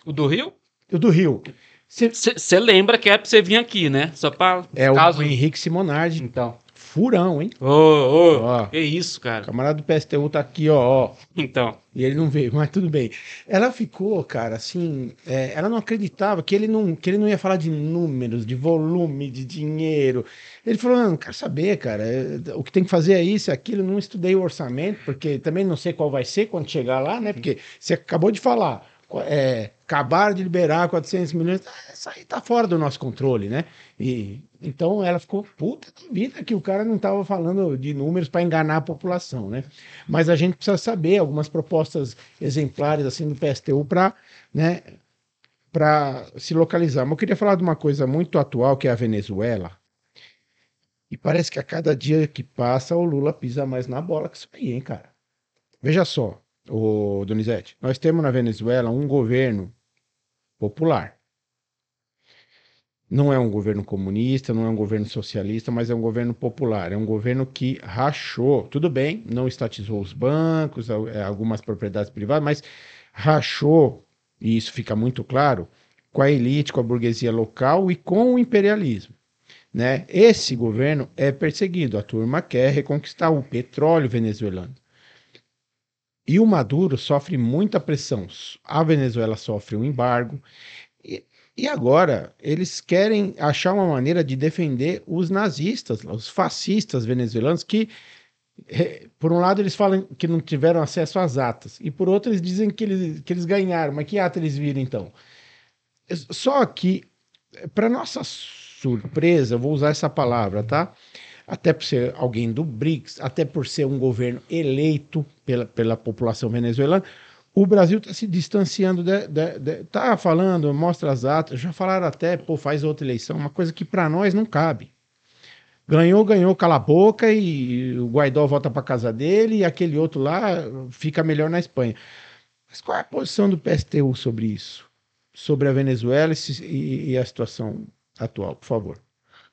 O do Rio? O do Rio. Você lembra que é pra você vir aqui, né? Só pra o Henrique Simonardi. Então. Furão, hein? Ó, que isso, O cara. camarada do PSTU tá aqui, ó. Então. E ele não veio, mas tudo bem. Ela ficou, cara, assim, ela não acreditava que ele não ia falar de números, de volume, de dinheiro. Ele falou, não quero saber, cara, o que tem que fazer é isso, é aquilo, não estudei o orçamento, porque também não sei qual vai ser quando chegar lá, né? Porque você acabou de falar, acabaram de liberar 400 milhões, isso aí tá fora do nosso controle, né? E então ela ficou puta de vida que o cara não estava falando de números para enganar a população, né? Mas a gente precisa saber algumas propostas exemplares assim do PSTU para, né, para se localizar. Mas eu queria falar de uma coisa muito atual que é a Venezuela. E parece que a cada dia que passa o Lula pisa mais na bola que isso aí, hein, cara? Veja só, o Donizete, nós temos na Venezuela um governo popular. Não é um governo comunista, não é um governo socialista, mas é um governo popular. É um governo que rachou, tudo bem, não estatizou os bancos, algumas propriedades privadas, mas rachou, e isso fica muito claro, com a elite, com a burguesia local e com o imperialismo, né? Esse governo é perseguido, a turma quer reconquistar o petróleo venezuelano. E o Maduro sofre muita pressão. A Venezuela sofre um embargo. E agora eles querem achar uma maneira de defender os nazistas, os fascistas venezuelanos, que, por um lado, eles falam que não tiveram acesso às atas, e por outro, eles dizem que eles ganharam. Mas que ata eles viram, então? Só que, para nossa surpresa, eu vou usar essa palavra, tá? Até por ser alguém do BRICS, até por ser um governo eleito pela população venezuelana, o Brasil está se distanciando, tá falando, mostra as atas, já falaram até, pô, faz outra eleição, uma coisa que para nós não cabe. Ganhou, cala a boca e o Guaidó volta para casa dele e aquele outro lá fica melhor na Espanha. Mas qual é a posição do PSTU sobre isso? Sobre a Venezuela e a situação atual, por favor.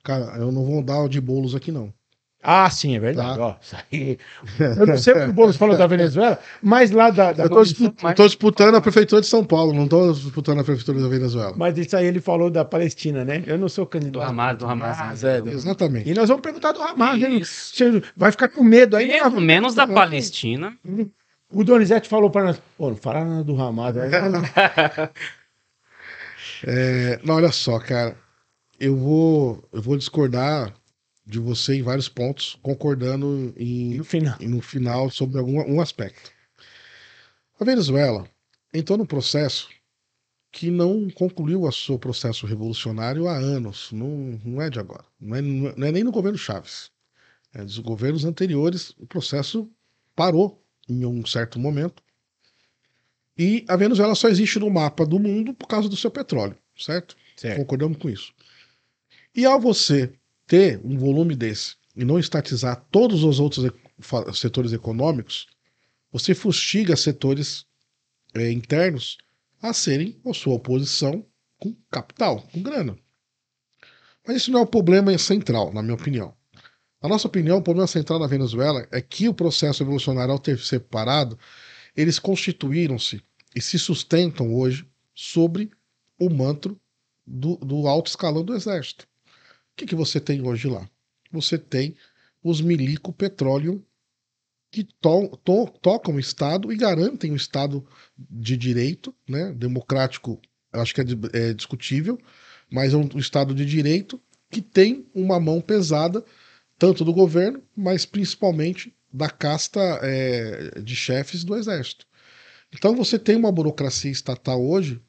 Cara, eu não vou dar o de bolos aqui, não. Ah, sim, é verdade. Tá. Ó, isso aí. Eu não sei o que o Boulos falou da Venezuela, mas lá da eu tô disputando a prefeitura de São Paulo, não tô disputando a prefeitura da Venezuela. Mas isso aí ele falou da Palestina, né? Eu não sou candidato. Do Hamas. Exatamente. E nós vamos perguntar do Hamas, né? Isso. Você vai ficar com medo aí. Pelo menos da Palestina. O Donizete falou para nós, pô, não fala nada do Hamas. Não, olha só, cara. Eu vou discordar de você em vários pontos, concordando no final sobre um aspecto. A Venezuela entrou num processo que não concluiu o seu processo revolucionário há anos, não é de agora, não é nem no governo Chávez. É dos governos anteriores, o processo parou em um certo momento. E a Venezuela só existe no mapa do mundo por causa do seu petróleo, certo? Concordamos com isso. E ao você ter um volume desse e não estatizar todos os outros setores econômicos, você fustiga setores internos a serem a sua oposição com capital, com grana. Mas isso não é o problema central, na minha opinião. Na nossa opinião, o problema central na Venezuela é que o processo revolucionário, ao ter se separado, eles constituíram-se e se sustentam hoje sobre o manto do alto escalão do exército. O que você tem hoje lá? Você tem os milico petróleo que tocam o Estado e garantem o Estado de direito, né? Democrático, eu acho que é discutível, mas é um Estado de direito que tem uma mão pesada, tanto do governo, mas principalmente da casta de chefes do Exército. Então você tem uma burocracia estatal hoje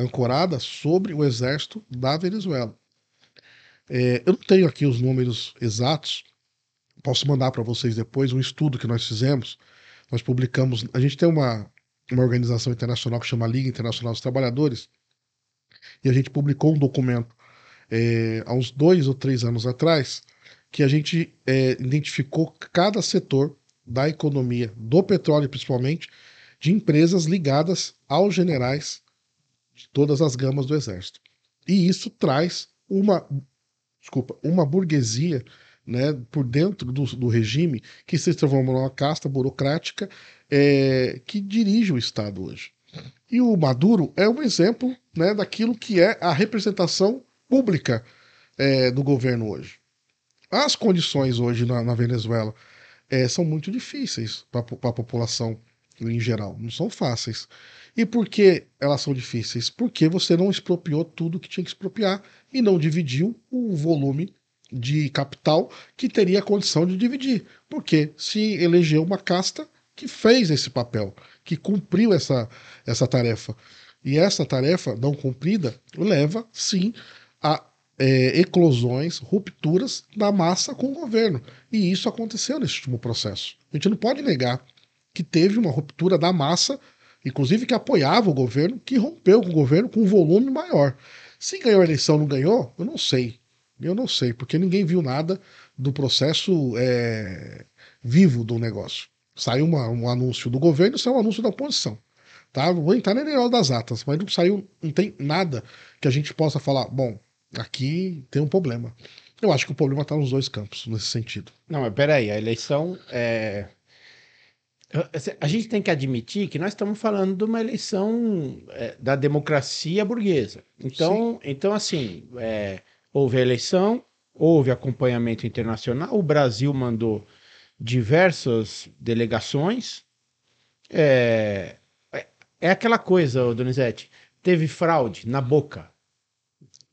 ancorada sobre o Exército da Venezuela. Eu não tenho aqui os números exatos, posso mandar para vocês depois um estudo que nós fizemos. Nós publicamos, a gente tem uma organização internacional que chama Liga Internacional dos Trabalhadores, e a gente publicou um documento há uns 2 ou 3 anos atrás, que a gente identificou cada setor da economia, do petróleo principalmente, de empresas ligadas aos generais de todas as gamas do Exército. E isso traz uma burguesia, né, por dentro do regime que se transformou numa casta burocrática que dirige o Estado hoje. E o Maduro é um exemplo, né, daquilo que é a representação pública do governo hoje. As condições hoje na Venezuela são muito difíceis para a população em geral, não são fáceis. E por que elas são difíceis? Porque você não expropriou tudo que tinha que expropriar e não dividiu o volume de capital que teria condição de dividir. Porque se elegeu uma casta que fez esse papel, que cumpriu essa tarefa. E essa tarefa não cumprida leva, sim, a eclosões, rupturas da massa com o governo. E isso aconteceu nesse último processo. A gente não pode negar que teve uma ruptura da massa, inclusive que apoiava o governo, que rompeu com o governo com um volume maior. Se ganhou a eleição ou não ganhou, eu não sei. Eu não sei, porque ninguém viu nada do processo vivo do negócio. Saiu um anúncio do governo, saiu um anúncio da oposição. Tá? Não vou entrar nem na das atas, mas não tem nada que a gente possa falar, bom, aqui tem um problema. Eu acho que o problema está nos dois campos, nesse sentido. Não, mas peraí, a eleição a gente tem que admitir que nós estamos falando de uma eleição da democracia burguesa. Então assim, houve a eleição, houve acompanhamento internacional, o Brasil mandou diversas delegações. É aquela coisa, Donizete, teve fraude na boca.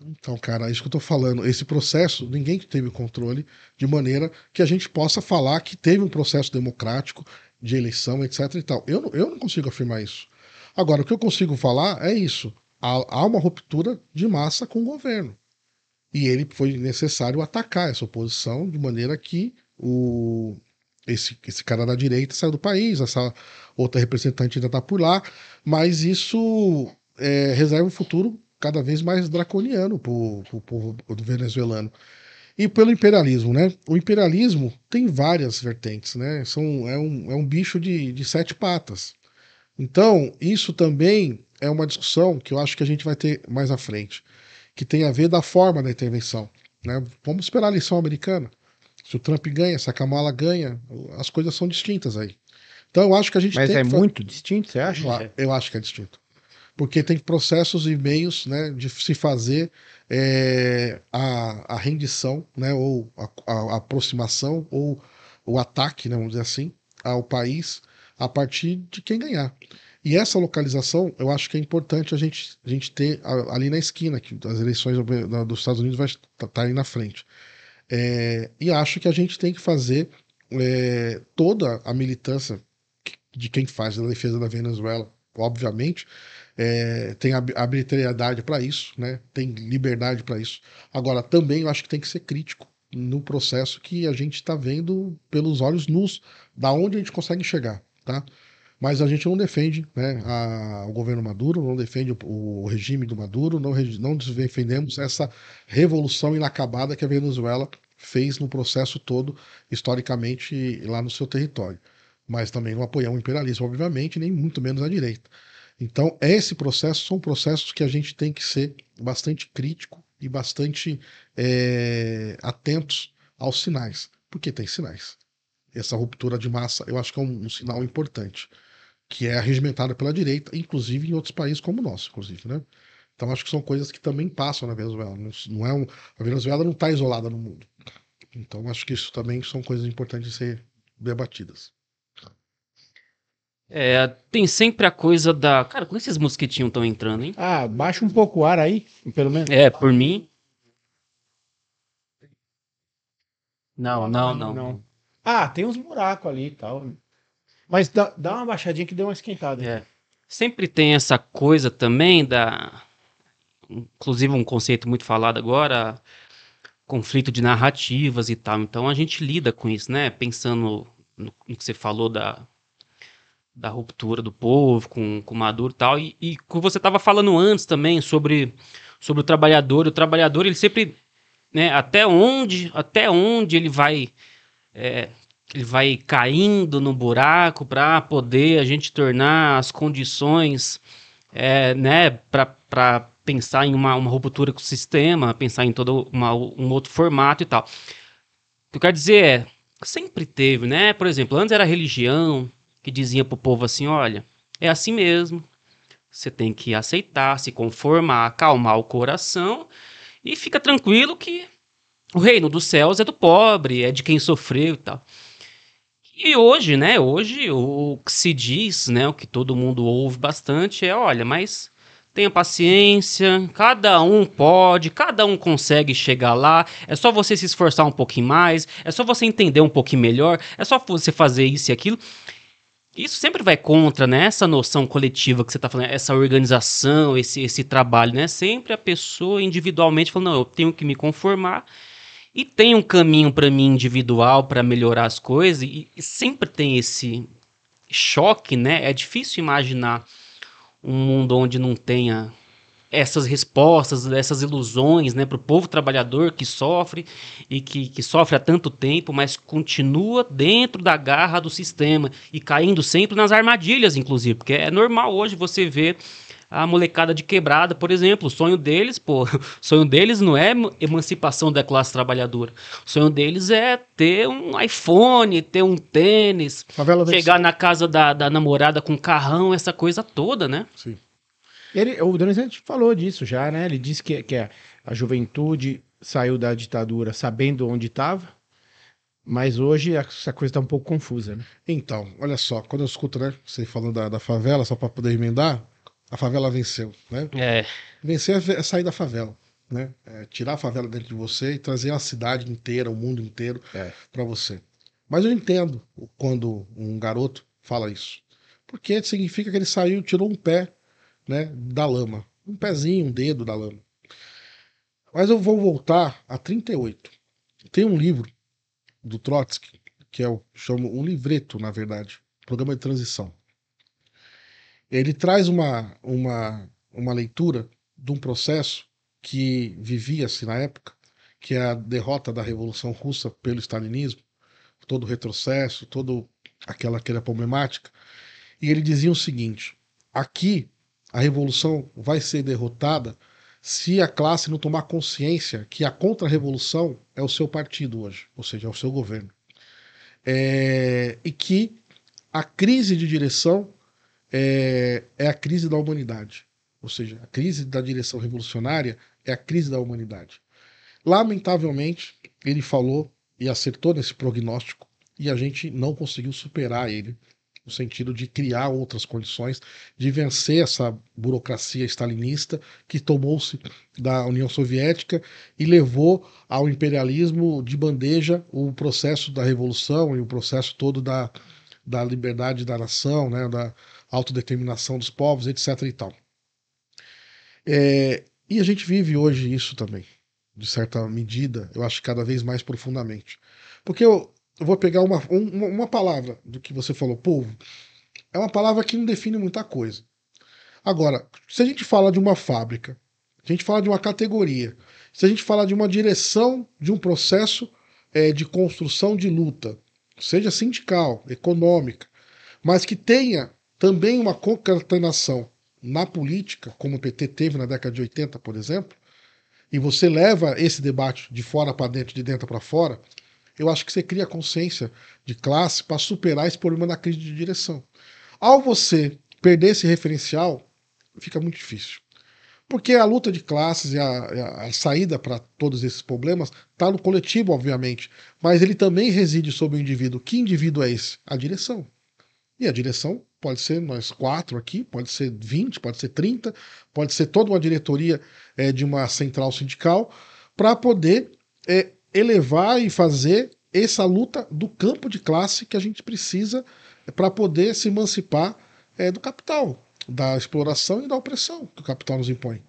Então, cara, é isso que eu tô falando. Esse processo, ninguém teve controle, de maneira que a gente possa falar que teve um processo democrático de eleição, etc e tal. Eu não consigo afirmar isso. Agora, o que eu consigo falar é isso. Há uma ruptura de massa com o governo. E ele foi necessário atacar essa oposição de maneira que esse cara da direita saiu do país, essa outra representante ainda está por lá, mas isso reserva um futuro cada vez mais draconiano para o povo venezuelano. E pelo imperialismo, né? O imperialismo tem várias vertentes, né? É um bicho de 7 patas. Então, isso também é uma discussão que eu acho que a gente vai ter mais à frente, que tem a ver da forma da intervenção, né? Vamos esperar a eleição americana. Se o Trump ganha, se a Kamala ganha, as coisas são distintas aí. Então eu acho que a gente Mas tem que muito distinto, você acha? Eu acho que é distinto. Porque tem processos e meios, né, de se fazer a rendição, né, ou a aproximação, ou o ataque, né, vamos dizer assim, ao país a partir de quem ganhar. E essa localização, eu acho que é importante a gente ter ali na esquina, que as eleições dos Estados Unidos vai estar aí na frente. E acho que a gente tem que fazer toda a militância de quem faz a defesa da Venezuela, obviamente, tem arbitrariedade para isso, né? Tem liberdade para isso. Agora, também eu acho que tem que ser crítico no processo que a gente está vendo pelos olhos nus, da onde a gente consegue chegar, tá? Mas a gente não defende, né, o governo Maduro, não defende o regime do Maduro, não defendemos essa revolução inacabada que a Venezuela fez no processo todo, historicamente, lá no seu território. Mas também não apoiamos o imperialismo, obviamente, nem muito menos a direita. Então, esse processo são processos que a gente tem que ser bastante crítico e bastante atentos aos sinais, porque tem sinais. Essa ruptura de massa, eu acho que é um sinal importante, que é regimentada pela direita, inclusive em outros países como o nosso, inclusive, né? Então acho que são coisas que também passam na Venezuela. A Venezuela não está isolada no mundo. Então acho que isso também são coisas importantes de ser debatidas. Tem sempre a coisa da... Cara, como esses mosquitinhos estão entrando, hein? Baixa um pouco o ar aí, pelo menos. Por mim. Não. Tem uns buracos ali e tal. Mas dá uma baixadinha que deu uma esquentada. Sempre tem essa coisa também inclusive um conceito muito falado agora, conflito de narrativas e tal. Então a gente lida com isso, né? Pensando no que você falou da ruptura do povo com o Maduro e tal. E que você estava falando antes também sobre o trabalhador. O trabalhador, ele sempre né, até onde ele vai caindo no buraco para poder a gente tornar as condições, né, para pensar em uma ruptura com o sistema, pensar em todo um outro formato e tal. O que eu quero dizer sempre teve, né? Por exemplo, antes era a religião que dizia pro povo assim, olha, é assim mesmo, você tem que aceitar, se conformar, acalmar o coração e fica tranquilo que o reino dos céus é do pobre, é de quem sofreu e tal. E hoje, né? Hoje o que se diz, né? O que todo mundo ouve bastante é, olha, mas tenha paciência, cada um pode, cada um consegue chegar lá, é só você se esforçar um pouquinho mais, é só você entender um pouquinho melhor, é só você fazer isso e aquilo. Isso sempre vai contra, né, essa noção coletiva que você está falando, essa organização, esse trabalho, né? Sempre a pessoa individualmente falando, não, eu tenho que me conformar e tem um caminho para mim individual para melhorar as coisas e sempre tem esse choque, né? É difícil imaginar um mundo onde não tenha essas respostas, essas ilusões, né, para o povo trabalhador que sofre e que sofre há tanto tempo, mas continua dentro da garra do sistema e caindo sempre nas armadilhas, inclusive, porque é normal hoje você ver a molecada de quebrada, por exemplo, o sonho deles, não é emancipação da classe trabalhadora. O sonho deles é ter um iPhone, ter um tênis, chegar na casa da namorada com carrão, essa coisa toda, né? Sim. O Donizete falou disso já, né? Ele disse que a juventude saiu da ditadura sabendo onde estava, mas hoje essa coisa está um pouco confusa, né? Então, olha só, quando eu escuto, né, você falando da favela, só para poder emendar, a favela venceu, né? Vencer é sair da favela, né? É tirar a favela dentro de você e trazer a cidade inteira, o mundo inteiro para você. Mas eu entendo quando um garoto fala isso, porque significa que ele saiu, tirou um pé, né, da lama, um pezinho, um dedo da lama. Mas eu vou voltar a 38. Tem um livro do Trotsky que chamo um livreto, na verdade, Programa de Transição. Ele traz uma leitura de um processo que vivia-se na época, que é a derrota da Revolução Russa pelo stalinismo, todo o retrocesso, toda aquela problemática. E ele dizia o seguinte: aqui a revolução vai ser derrotada se a classe não tomar consciência que a contra-revolução é o seu partido hoje, ou seja, é o seu governo. E que a crise de direção é a crise da humanidade. Ou seja, a crise da direção revolucionária é a crise da humanidade. Lamentavelmente, ele falou e acertou nesse prognóstico e a gente não conseguiu superar ele, no sentido de criar outras condições, de vencer essa burocracia stalinista que tomou-se da União Soviética e levou ao imperialismo de bandeja o processo da revolução e o processo todo da liberdade da nação, né, da autodeterminação dos povos, etc. e tal. E a gente vive hoje isso também, de certa medida, eu acho cada vez mais profundamente. Porque eu vou pegar uma palavra do que você falou, povo, é uma palavra que não define muita coisa. Agora, se a gente fala de uma fábrica, se a gente fala de uma categoria, se a gente fala de uma direção de um processo de construção de luta, seja sindical, econômica, mas que tenha também uma concatenação na política, como o PT teve na década de 80, por exemplo, e você leva esse debate de fora para dentro, de dentro para fora, eu acho que você cria consciência de classe para superar esse problema da crise de direção. Ao você perder esse referencial, fica muito difícil. Porque a luta de classes e a saída para todos esses problemas está no coletivo, obviamente, mas ele também reside sobre o indivíduo. Que indivíduo é esse? A direção. E a direção pode ser nós 4 aqui, pode ser 20, pode ser 30, pode ser toda uma diretoria de uma central sindical, para poder elevar e fazer essa luta do campo de classe que a gente precisa para poder se emancipar do capital, da exploração e da opressão que o capital nos impõe.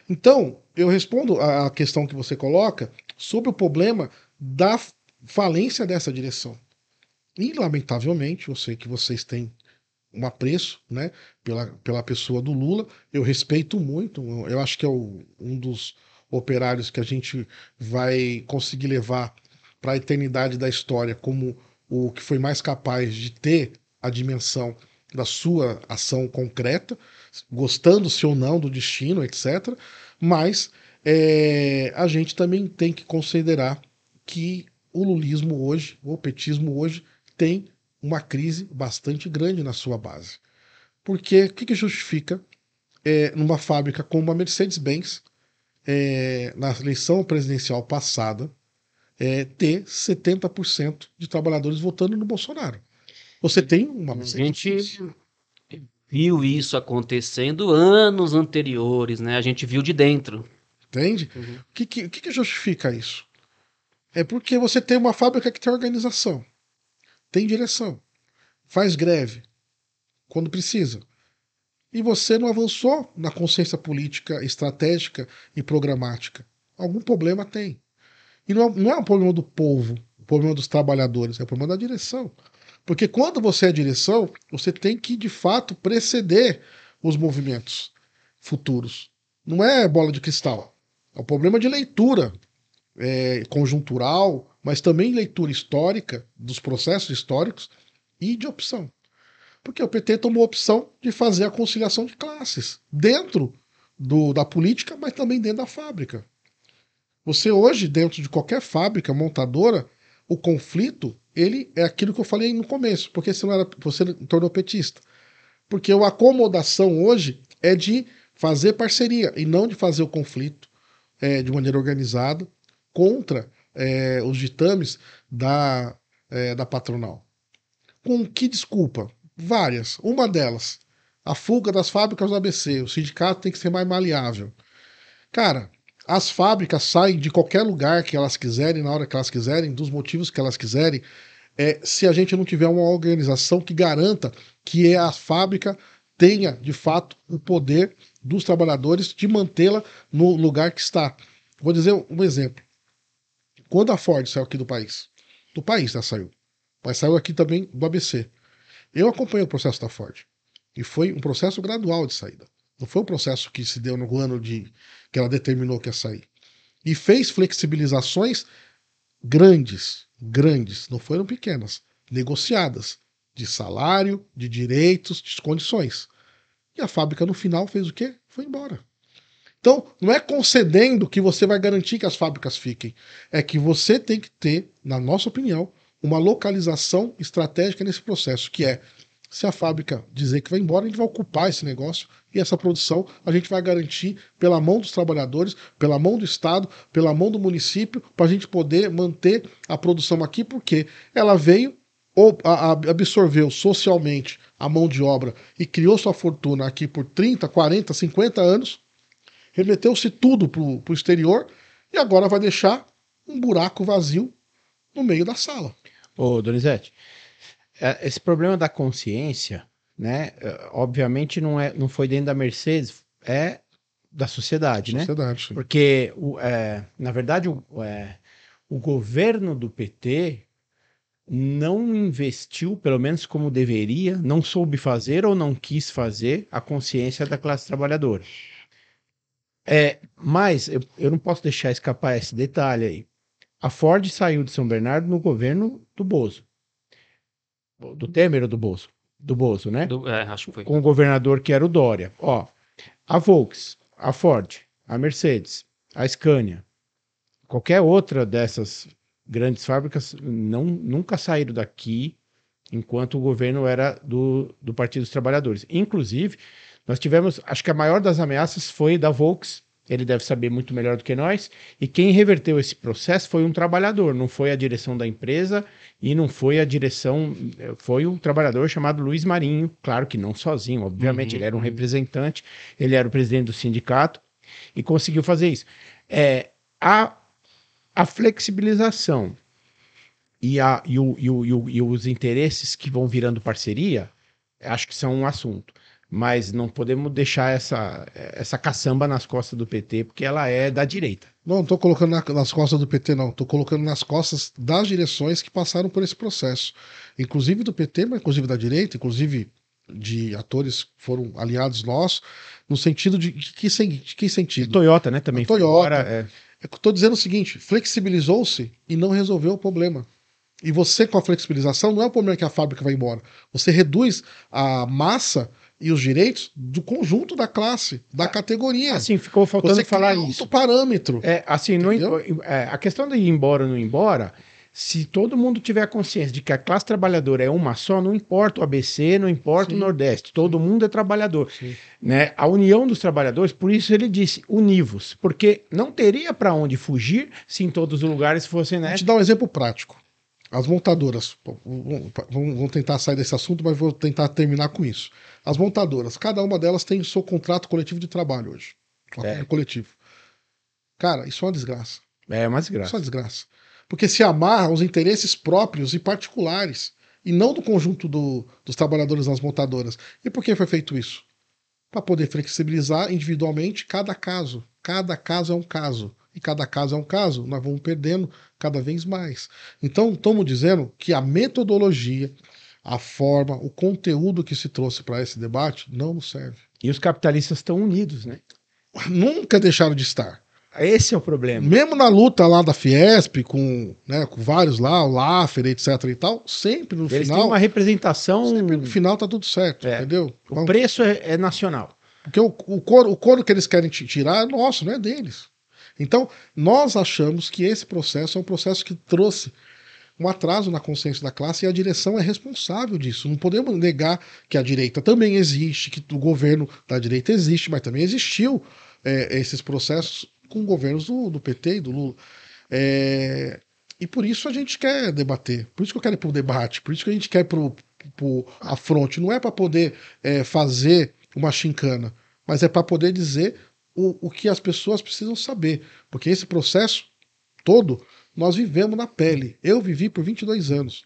Então, eu respondo à questão que você coloca sobre o problema da falência dessa direção. E, lamentavelmente, eu sei que vocês têm um apreço, né, pela pessoa do Lula. Eu respeito muito, eu acho que é um dos operários que a gente vai conseguir levar para a eternidade da história como o que foi mais capaz de ter a dimensão da sua ação concreta, gostando-se ou não do destino, etc. Mas a gente também tem que considerar que o lulismo hoje, o petismo hoje, tem uma crise bastante grande na sua base. Porque o que justifica numa fábrica como a Mercedes-Benz, na eleição presidencial passada, ter 70% de trabalhadores votando no Bolsonaro? Você tem uma Mercedes. A gente viu isso acontecendo anos anteriores, né? A gente viu de dentro. Entende? Uhum. O que justifica isso? É porque você tem uma fábrica que tem organização, tem direção, faz greve quando precisa. E você não avançou na consciência política, estratégica e programática. Algum problema tem. E não é um problema do povo, o problema dos trabalhadores, é o problema da direção. Porque quando você é direção, você tem que, de fato, preceder os movimentos futuros. Não é bola de cristal. É um problema de leitura conjuntural, mas também leitura histórica dos processos históricos e de opção. Porque o PT tomou a opção de fazer a conciliação de classes dentro da política, mas também dentro da fábrica. Você hoje, dentro de qualquer fábrica montadora, o conflito, ele é aquilo que eu falei no começo, porque você tornou petista. Porque a acomodação hoje é de fazer parceria e não de fazer o conflito de maneira organizada contra os ditames da patronal. Com que desculpa? Várias. Uma delas, a fuga das fábricas do ABC. O sindicato tem que ser mais maleável. Cara, as fábricas saem de qualquer lugar que elas quiserem, na hora que elas quiserem, dos motivos que elas quiserem, se a gente não tiver uma organização que garanta que a fábrica tenha, de fato, o poder dos trabalhadores de mantê-la no lugar que está. Vou dizer um exemplo. Quando a Ford saiu aqui do país ela saiu, mas saiu aqui também do ABC. Eu acompanhei o processo da Ford. E foi um processo gradual de saída. Não foi um processo que se deu no ano que ela determinou que ia sair. E fez flexibilizações grandes, não foram pequenas, negociadas, de salário, de direitos, de condições. E a fábrica no final fez o quê? Foi embora. Então, não é concedendo que você vai garantir que as fábricas fiquem. É que você tem que ter, na nossa opinião, uma localização estratégica nesse processo, que é, se a fábrica dizer que vai embora, a gente vai ocupar esse negócio e essa produção a gente vai garantir pela mão dos trabalhadores, pela mão do Estado, pela mão do município, para a gente poder manter a produção aqui, porque ela veio ou absorveu socialmente a mão de obra e criou sua fortuna aqui por 30, 40, 50 anos, remeteu-se tudo para o exterior e agora vai deixar um buraco vazio no meio da sala. Ô, Donizete, esse problema da consciência, né, obviamente não foi dentro da Mercedes, é da sociedade, né? Sim. Porque, na verdade, o governo do PT não investiu, pelo menos como deveria, não soube fazer ou não quis fazer a consciência da classe trabalhadora. Mas eu não posso deixar escapar esse detalhe aí. A Ford saiu de São Bernardo no governo do Bozo. Do Temer ou do Bozo? Do Bozo, né? Acho que foi. Com o governador que era o Dória. Ó, a Volks, a Ford, a Mercedes, a Scania, qualquer outra dessas grandes fábricas nunca saíram daqui enquanto o governo era do Partido dos Trabalhadores. Inclusive, nós tivemos, acho que a maior das ameaças foi da Volks, ele deve saber muito melhor do que nós, e quem reverteu esse processo foi um trabalhador, não foi a direção da empresa e não foi a direção, foi um trabalhador chamado Luiz Marinho, claro que não sozinho, obviamente, ele era um representante, ele era o presidente do sindicato e conseguiu fazer isso. A flexibilização e os interesses que vão virando parceria, acho que são um assunto. Mas não podemos deixar essa caçamba nas costas do PT, porque ela é da direita. Não estou colocando nas costas do PT, não. Estou colocando nas costas das direções que passaram por esse processo. Inclusive do PT, mas inclusive da direita, inclusive de atores foram aliados nossos, no sentido de que sentido? Toyota, né, também. A Toyota. Eu tô dizendo o seguinte, flexibilizou-se e não resolveu o problema. E você, com a flexibilização, não é o problema que a fábrica vai embora. Você reduz a massa e os direitos do conjunto da classe, da categoria. Assim, ficou faltando você falar cria isso. outro parâmetro. Assim, a questão de ir embora ou não ir embora, se todo mundo tiver consciência de que a classe trabalhadora é uma só, não importa o ABC, não importa o Nordeste, todo mundo é trabalhador. Né? A união dos trabalhadores, por isso ele disse, univos, porque não teria para onde fugir se em todos os lugares fossem... Né? Vou te dar um exemplo prático. As montadoras, vamos tentar sair desse assunto, mas vou tentar terminar com isso. As montadoras, cada uma delas tem o seu contrato coletivo de trabalho hoje. Um acordo coletivo. Cara, isso é uma desgraça. É uma desgraça. Isso é uma desgraça. Porque se amarra aos interesses próprios e particulares, e não do conjunto dos trabalhadores das montadoras. E por que foi feito isso? Para poder flexibilizar individualmente cada caso. Cada caso é um caso. E cada caso é um caso, nós vamos perdendo cada vez mais. Então, estamos dizendo que a metodologia, a forma, o conteúdo que se trouxe para esse debate não nos serve. E os capitalistas estão unidos, né? Nunca deixaram de estar. Esse é o problema. Mesmo na luta lá da Fiesp, com vários lá, o Laffer, etc e tal, sempre no Eles final... têm uma representação... Sempre no final tá tudo certo, entendeu? O preço é nacional. Porque o couro que eles querem tirar é nosso, não é deles. Então, nós achamos que esse processo é um processo que trouxe um atraso na consciência da classe e a direção é responsável disso. Não podemos negar que a direita também existe, que o governo da direita existe, mas também existiu esses processos com governos do PT e do Lula. E por isso a gente quer debater, por isso que eu quero ir para o debate, por isso que a gente quer ir para a fronte. Não é para poder fazer uma chincana, mas é para poder dizer o que as pessoas precisam saber, porque esse processo todo nós vivemos na pele. Eu vivi por 22 anos.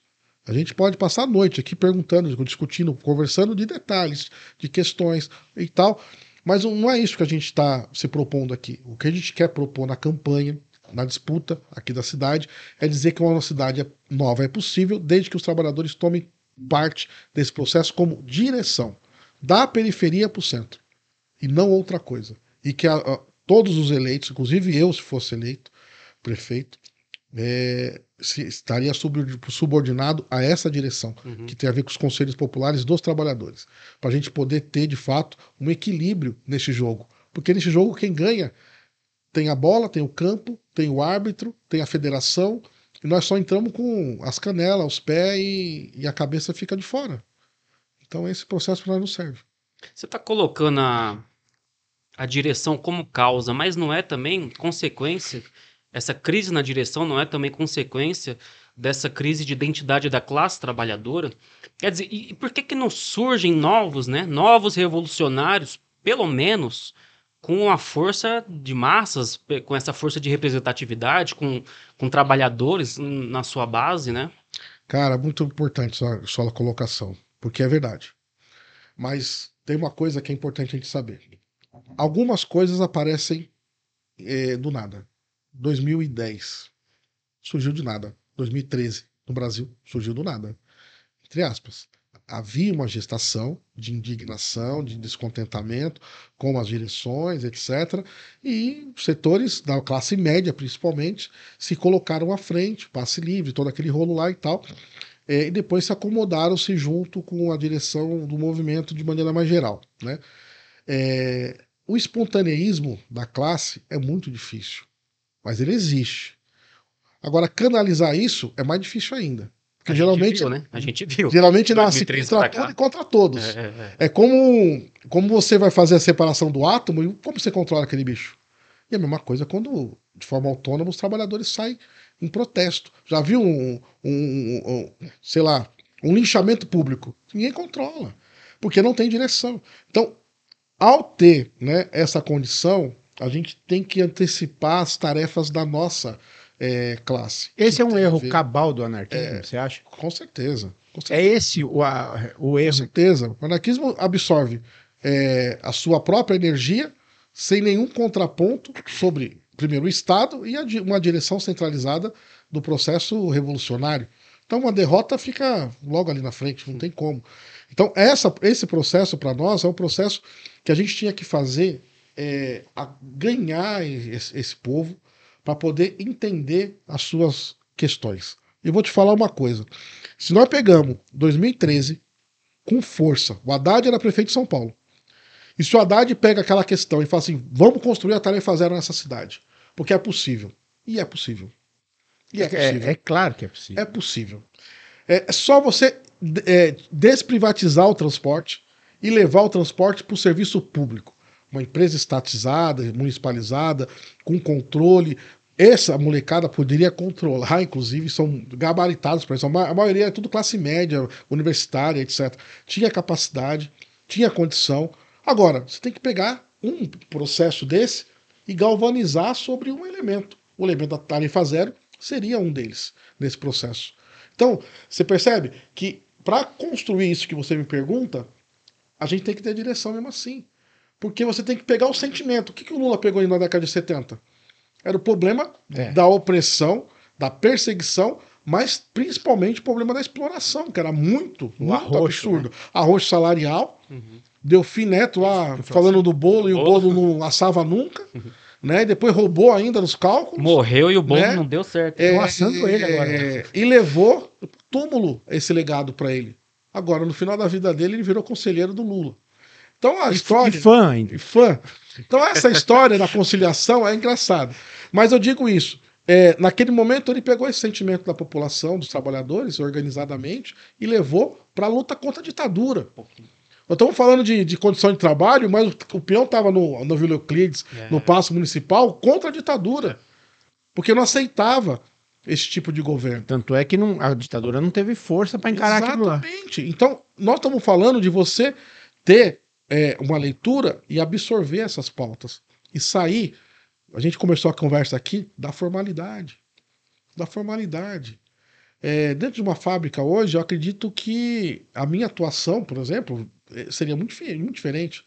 A gente pode passar a noite aqui perguntando, discutindo, conversando de detalhes, de questões e tal, mas não é isso que a gente está se propondo aqui. O que a gente quer propor na campanha, na disputa aqui da cidade, é dizer que uma cidade nova é possível, desde que os trabalhadores tomem parte desse processo como direção, da periferia para o centro, e não outra coisa. E que todos os eleitos, inclusive eu, se fosse eleito prefeito, estaria subordinado a essa direção, que tem a ver com os conselhos populares dos trabalhadores, para a gente poder ter, de fato, um equilíbrio nesse jogo. Porque nesse jogo quem ganha tem a bola, tem o campo, tem o árbitro, tem a federação, e nós só entramos com as canelas, os pés e a cabeça fica de fora. Então esse processo para nós não serve. Você está colocando a direção como causa, mas não é também consequência, essa crise na direção não é também consequência dessa crise de identidade da classe trabalhadora? Quer dizer, e por que não surgem novos revolucionários, pelo menos com a força de massas, com essa força de representatividade, com trabalhadores na sua base, né? Cara, muito importante sua colocação, porque é verdade. Mas tem uma coisa que é importante a gente saber. Algumas coisas aparecem do nada. 2010 surgiu de nada. 2013 no Brasil surgiu do nada. Entre aspas. Havia uma gestação de indignação, de descontentamento com as direções, etc. E setores da classe média, principalmente, se colocaram à frente, passe livre, todo aquele rolo lá e tal. E depois se acomodaram-se junto com a direção do movimento de maneira mais geral, né? O espontaneísmo da classe é muito difícil, mas ele existe. Agora, canalizar isso é mais difícil ainda. Porque geralmente, viu, né? A gente viu. Geralmente nasce contra tudo e contra todos. É como você vai fazer a separação do átomo e como você controla aquele bicho. E a mesma coisa quando, de forma autônoma, os trabalhadores saem em protesto. Já viu sei lá, um linchamento público? Ninguém controla, porque não tem direção. Então, ao ter, né, essa condição, a gente tem que antecipar as tarefas da nossa classe. Esse é um erro cabal do anarquismo, você acha? Com certeza. É esse o erro? Com certeza. O anarquismo absorve a sua própria energia sem nenhum contraponto sobre, primeiro, o Estado e uma direção centralizada do processo revolucionário. Então uma derrota fica logo ali na frente, não tem como. Então esse processo para nós é um processo que a gente tinha que fazer ganhar esse povo para poder entender as suas questões. E vou te falar uma coisa. Se nós pegamos 2013 com força, o Haddad era prefeito de São Paulo. E se o Haddad pega aquela questão e fala assim, vamos construir a tarefa zero nessa cidade, porque é possível. E é possível. E é possível. É claro que é possível. É possível. É só você desprivatizar o transporte e levar o transporte para o serviço público. Uma empresa estatizada, municipalizada, com controle. Essa molecada poderia controlar, inclusive, são gabaritados para isso. A maioria é tudo classe média, universitária, etc. Tinha capacidade, tinha condição. Agora, você tem que pegar um processo desse e galvanizar sobre um elemento. O elemento da tarifa zero seria um deles, nesse processo. Então, você percebe que para construir isso que você me pergunta, a gente tem que ter direção mesmo assim. Porque você tem que pegar o sentimento. O que o Lula pegou na década de 70? Era o problema da opressão, da perseguição, mas principalmente o problema da exploração, que era muito absurdo. Né? Arroxo salarial, Delfim Neto lá falando do bolo e o bolo não assava nunca. Né? E depois roubou ainda nos cálculos. Morreu e o bolo não deu certo. Estão assando ele agora. E levou túmulo esse legado para ele. Agora, no final da vida dele, ele virou conselheiro do Lula. Então a história. E fã ainda. Fã. Então essa história da conciliação é engraçada. Mas eu digo isso. Naquele momento ele pegou esse sentimento da população, dos trabalhadores, organizadamente, e levou para a luta contra a ditadura. Nós estamos falando de condição de trabalho, mas o peão estava no Vila Euclides, no Paço Municipal, contra a ditadura. Porque não aceitava esse tipo de governo. Tanto é que a ditadura não teve força para encarar aquilo lá. Exatamente. Então, nós estamos falando de você ter uma leitura e absorver essas pautas. E sair, a gente começou a conversa aqui, da formalidade. Da formalidade. Dentro de uma fábrica hoje, eu acredito que a minha atuação, por exemplo, seria muito diferente.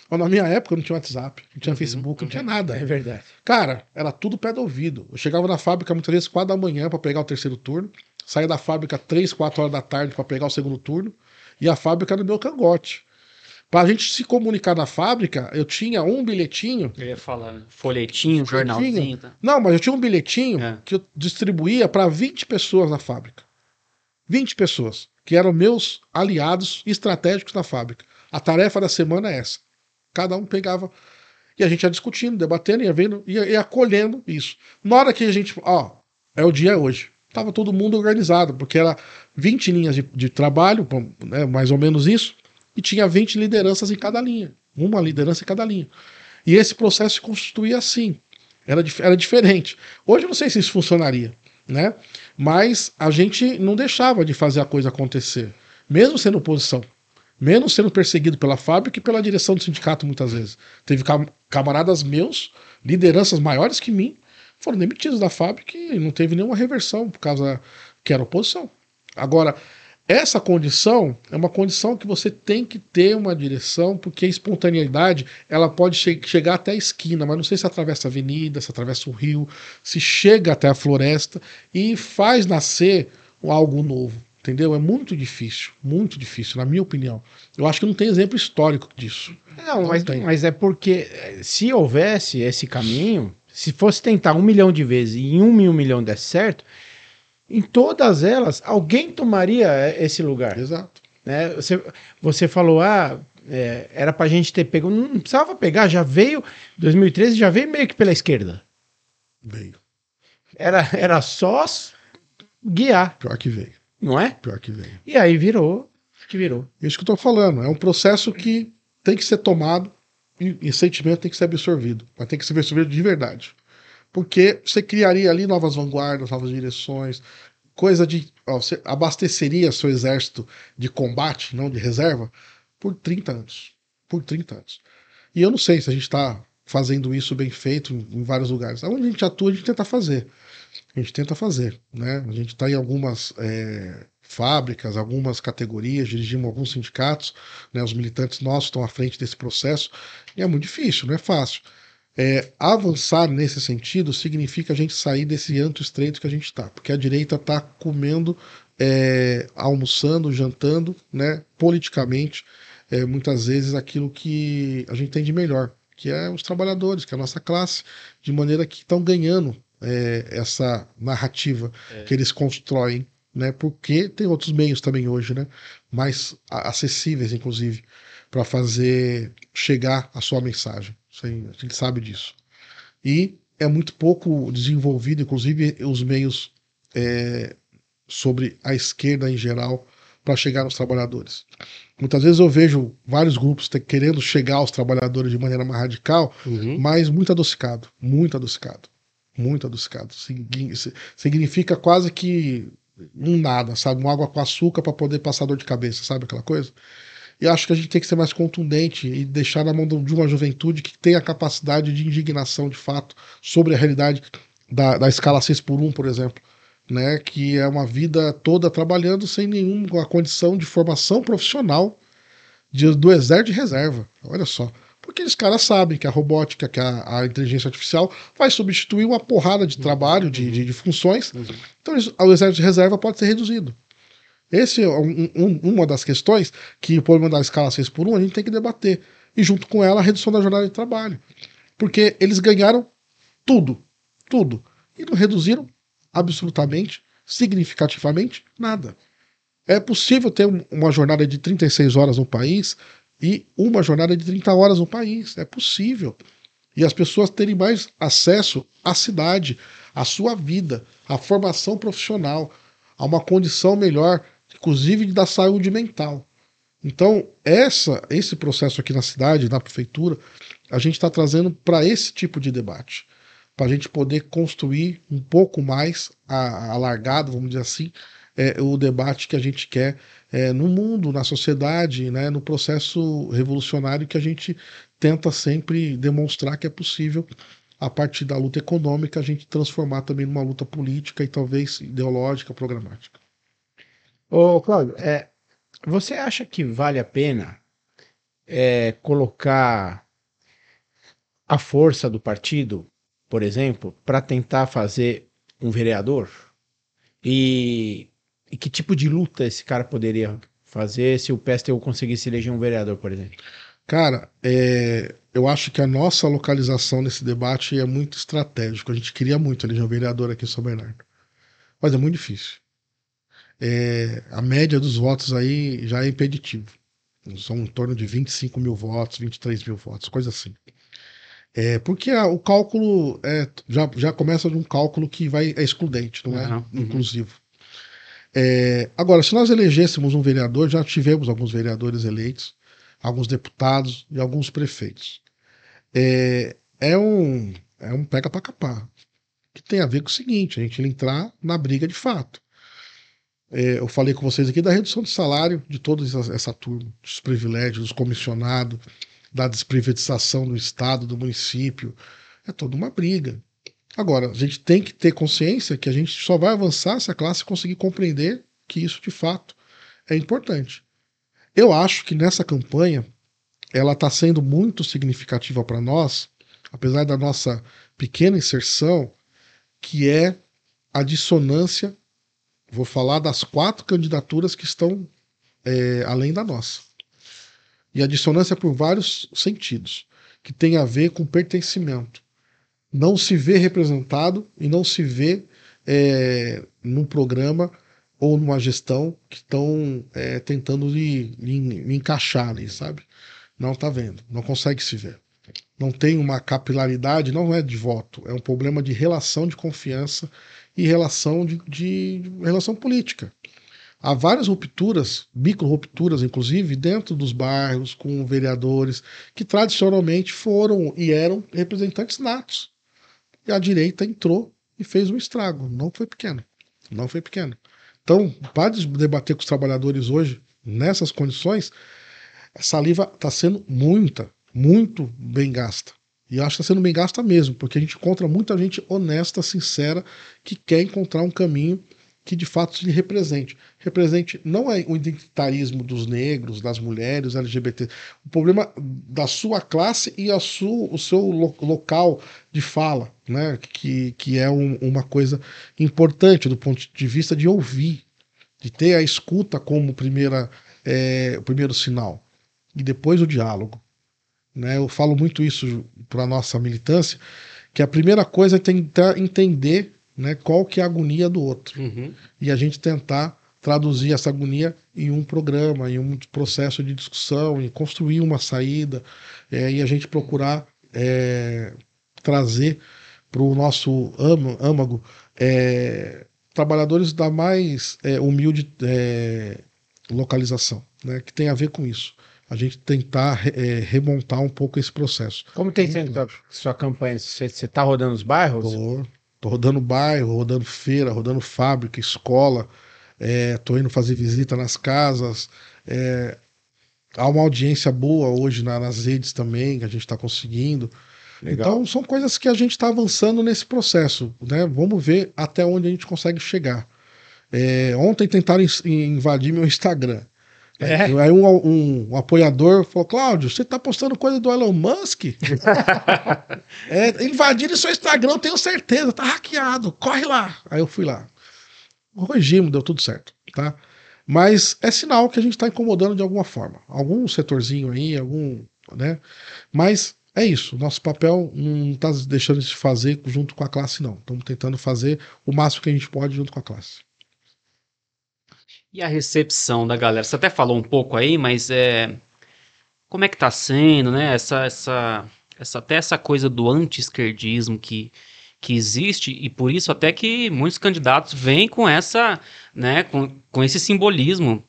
Na minha época não tinha WhatsApp, não tinha Facebook, não tinha nada. É verdade. Cara, era tudo pé do ouvido. Eu chegava na fábrica muitas vezes 4 da manhã para pegar o terceiro turno, saía da fábrica 3, 4 horas da tarde para pegar o segundo turno, e a fábrica era no meu cangote. Para a gente se comunicar na fábrica, eu tinha um bilhetinho. Eu ia falar, folhetinho, jornalzinho. Tá? Não, mas eu tinha um bilhetinho que eu distribuía para 20 pessoas na fábrica. 20 pessoas, que eram meus aliados estratégicos na fábrica. A tarefa da semana é essa. Cada um pegava. E a gente ia discutindo, debatendo, ia vendo, ia acolhendo isso. Na hora que a gente. É o dia hoje. Tava todo mundo organizado, porque era 20 linhas de trabalho, né, mais ou menos isso, e tinha 20 lideranças em cada linha. Uma liderança em cada linha. E esse processo se constituía assim. Era diferente. Hoje eu não sei se isso funcionaria, né? Mas a gente não deixava de fazer a coisa acontecer. Mesmo sendo oposição. Menos sendo perseguido pela fábrica e pela direção do sindicato, muitas vezes. Teve camaradas meus, lideranças maiores que mim, foram demitidos da fábrica e não teve nenhuma reversão, por causa que era oposição. Agora, essa condição é uma condição que você tem que ter uma direção, porque a espontaneidade ela pode chegar até a esquina, mas não sei se atravessa a avenida, se atravessa o rio, se chega até a floresta e faz nascer algo novo. Entendeu? É muito difícil, na minha opinião. Eu acho que não tem exemplo histórico disso. Não, mas é porque se houvesse esse caminho, se fosse tentar 1 milhão de vezes e em 1 milhão desse certo, em todas elas, alguém tomaria esse lugar. Exato. Né? Você falou, era pra gente ter pego. Não precisava pegar, já veio, 2013 já veio meio que pela esquerda. Veio. Era só guiar. Pior que veio. Não é? Pior que veio. E aí virou. Isso que eu tô falando. É um processo que tem que ser tomado e sentimento tem que ser absorvido. Mas tem que ser absorvido de verdade. Porque você criaria ali novas vanguardas, novas direções, coisa de... você abasteceria seu exército de combate, não de reserva, por 30 anos. Por 30 anos. E eu não sei se a gente está fazendo isso bem feito em vários lugares. Onde a gente atua, a gente tenta fazer. Né? A gente está em algumas fábricas, algumas categorias, dirigimos alguns sindicatos, né? Os militantes nossos estão à frente desse processo, e é muito difícil, não é fácil. Avançar nesse sentido significa a gente sair desse anto estreito que a gente está, porque a direita está comendo almoçando, jantando, né, politicamente, muitas vezes aquilo que a gente tem de melhor, que é os trabalhadores, que é a nossa classe, de maneira que estão ganhando essa narrativa que eles constroem, né, porque tem outros meios também hoje, né, mais acessíveis, inclusive, para fazer chegar a sua mensagem. A gente sabe disso. E é muito pouco desenvolvido, inclusive os meios sobre a esquerda em geral, para chegar nos trabalhadores. Muitas vezes eu vejo vários grupos querendo chegar aos trabalhadores de maneira mais radical, mas muito adocicado, muito adocicado, muito adocicado. Significa quase que um nada, sabe? Uma água com açúcar para poder passar dor de cabeça, sabe aquela coisa? E acho que a gente tem que ser mais contundente e deixar na mão de uma juventude que tem a capacidade de indignação, de fato, sobre a realidade da escala 6x1, por exemplo, né, que é uma vida toda trabalhando sem nenhuma condição de formação profissional do exército de reserva. Olha só. Porque os caras sabem que a robótica, que a inteligência artificial vai substituir uma porrada de trabalho, de funções. Então o exército de reserva pode ser reduzido. Esse é uma das questões que o problema da escala 6x1 a gente tem que debater. E junto com ela a redução da jornada de trabalho. Porque eles ganharam tudo. Tudo. E não reduziram absolutamente, significativamente, nada. É possível ter uma jornada de 36 horas no país e uma jornada de 30 horas no país. É possível. E as pessoas terem mais acesso à cidade, à sua vida, à formação profissional, a uma condição melhor, inclusive da saúde mental. Então, esse processo aqui na cidade, na prefeitura, a gente está trazendo para esse tipo de debate, para a gente poder construir um pouco mais alargado, vamos dizer assim, o debate que a gente quer no mundo, na sociedade, né, no processo revolucionário que a gente tenta sempre demonstrar que é possível, a partir da luta econômica, a gente transformar também numa luta política e talvez ideológica, programática. Ô, Cláudio, você acha que vale a pena colocar a força do partido, por exemplo, para tentar fazer um vereador? E que tipo de luta esse cara poderia fazer se o PSTU conseguisse eleger um vereador, por exemplo? Cara, eu acho que a nossa localização nesse debate é muito estratégico. A gente queria muito eleger um vereador aqui em São Bernardo. Mas é muito difícil. A média dos votos aí já é impeditivo. São em torno de 25 mil votos, 23 mil votos, coisa assim. Porque o cálculo já começa de um cálculo que é excludente, não é inclusivo. Agora, se nós elegêssemos um vereador, já tivemos alguns vereadores eleitos, alguns deputados e alguns prefeitos. É um pega para capar, que tem a ver com o seguinte, a gente entrar na briga de fato. Eu falei com vocês aqui da redução de salário de toda essa turma, dos privilégios, dos comissionados, da desprivatização do Estado, do município. É toda uma briga. Agora, a gente tem que ter consciência que a gente só vai avançar se a classe conseguir compreender que isso, de fato, é importante. Eu acho que nessa campanha, ela está sendo muito significativa para nós, apesar da nossa pequena inserção, que é a dissonância. Vou falar das 4 candidaturas que estão além da nossa. E a dissonância por vários sentidos, que tem a ver com pertencimento. Não se vê representado e não se vê num programa ou numa gestão que estão tentando lhe encaixar ali, sabe? Não está vendo, não consegue se ver. Não tem uma capilaridade, não é de voto, é um problema de relação de confiança e relação de relação política. Há várias rupturas, micro-rupturas, inclusive, dentro dos bairros, com vereadores que tradicionalmente foram e eram representantes natos. E a direita entrou e fez um estrago. Não foi pequeno. Não foi pequeno. Então, para debater com os trabalhadores hoje, nessas condições, a saliva está sendo muito bem gasta. E acho que está sendo bem gasta mesmo, porque a gente encontra muita gente honesta, sincera, que quer encontrar um caminho que de fato se represente. Represente não é o identitarismo dos negros, das mulheres, LGBT. O problema da sua classe e o seu local de fala, né? Que é uma coisa importante do ponto de vista de ouvir de ter a escuta como o primeiro sinal, e depois o diálogo. Né? Eu falo muito isso para a nossa militância, que a primeira coisa é tentar entender, né, qual que é a agonia do outro. E a gente tentar traduzir essa agonia em um programa, em um processo de discussão, em construir uma saída, e a gente procurar trazer para o nosso âmago trabalhadores da mais humilde localização, né, que tem a ver com isso. A gente tentar remontar um pouco esse processo. Como tem sido a sua campanha? Você está rodando os bairros? Tô rodando bairro, rodando feira, rodando fábrica, escola, tô indo fazer visita nas casas. Há uma audiência boa hoje nas redes também, que a gente está conseguindo. Legal. Então são coisas que a gente está avançando nesse processo, né? Vamos ver até onde a gente consegue chegar. Ontem tentaram invadir meu Instagram. Aí um apoiador falou: Cláudio, você tá postando coisa do Elon Musk? Invadiram seu Instagram, eu tenho certeza, tá hackeado, corre lá. Aí eu fui lá, corrigimos, deu tudo certo, tá? Mas é sinal que a gente tá incomodando de alguma forma, algum setorzinho aí, né? Mas é isso, nosso papel não tá deixando de se fazer junto com a classe, não. Estamos tentando fazer o máximo que a gente pode junto com a classe. E a recepção da galera? Você até falou um pouco aí, mas como é que tá sendo, né? Até essa coisa do anti-esquerdismo que existe, e por isso até que muitos candidatos vêm com essa, né, com esse simbolismo.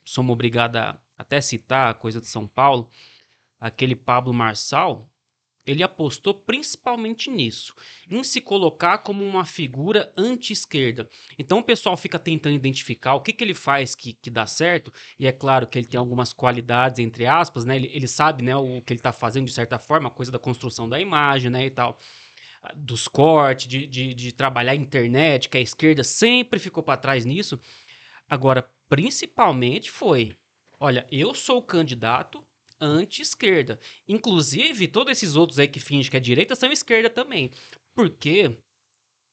Somos obrigados a até citar a coisa de São Paulo, aquele Pablo Marçal. Ele apostou principalmente nisso, em se colocar como uma figura anti-esquerda. Então o pessoal fica tentando identificar o que ele faz que dá certo, e é claro que ele tem algumas qualidades, entre aspas, né? Ele sabe, né, o que ele está fazendo de certa forma, a coisa da construção da imagem, né, e tal, dos cortes, de trabalhar a internet, que a esquerda sempre ficou para trás nisso. Agora, principalmente olha, eu sou o candidato anti-esquerda. Inclusive, todos esses outros aí que fingem que é direita são esquerda também. Porque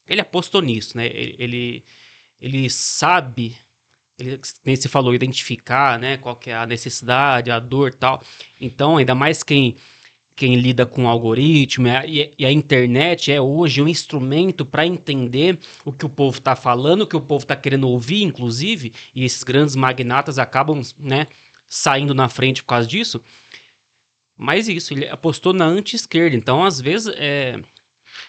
ele apostou nisso, né? Ele sabe, nem se falou, identificar, né, qual que é a necessidade, a dor e tal. Então, ainda mais quem lida com algoritmo, e a internet é hoje um instrumento para entender o que o povo está falando, o que o povo está querendo ouvir, inclusive, e esses grandes magnatas acabam, né, saindo na frente por causa disso. Mas isso, ele apostou na anti-esquerda. Então, às vezes,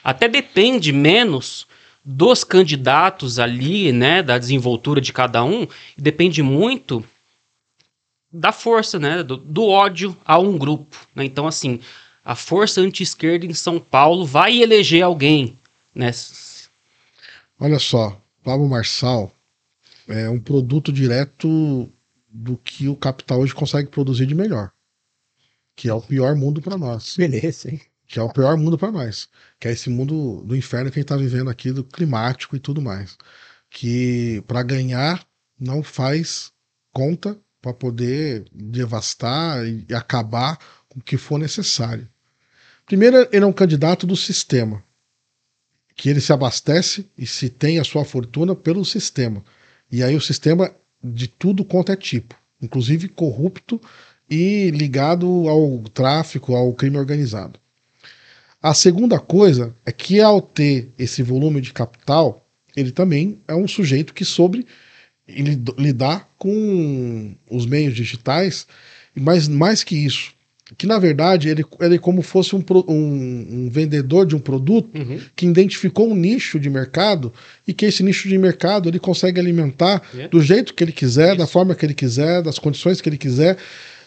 até depende menos dos candidatos ali, né, da desenvoltura de cada um, depende muito da força, né, do ódio a um grupo, né? Então, assim, a força anti-esquerda em São Paulo vai eleger alguém, né? Olha só, Pablo Marçal é um produto direto do que o capital hoje consegue produzir de melhor, que é o pior mundo para nós. Beleza, hein? Que é o pior mundo para nós, que é esse mundo do inferno que a gente está vivendo aqui, do climático e tudo mais, que para ganhar não faz conta para poder devastar e acabar com o que for necessário. Primeiro, ele é um candidato do sistema, que ele se abastece e se tem a sua fortuna pelo sistema. E aí o sistema de tudo quanto é tipo, inclusive corrupto e ligado ao tráfico, ao crime organizado. A segunda coisa é que, ao ter esse volume de capital, ele também é um sujeito que soube lidar com os meios digitais, mas mais que isso, que na verdade ele é como fosse um vendedor de um produto que identificou um nicho de mercado, e que esse nicho de mercado ele consegue alimentar do jeito que ele quiser, da forma que ele quiser, das condições que ele quiser,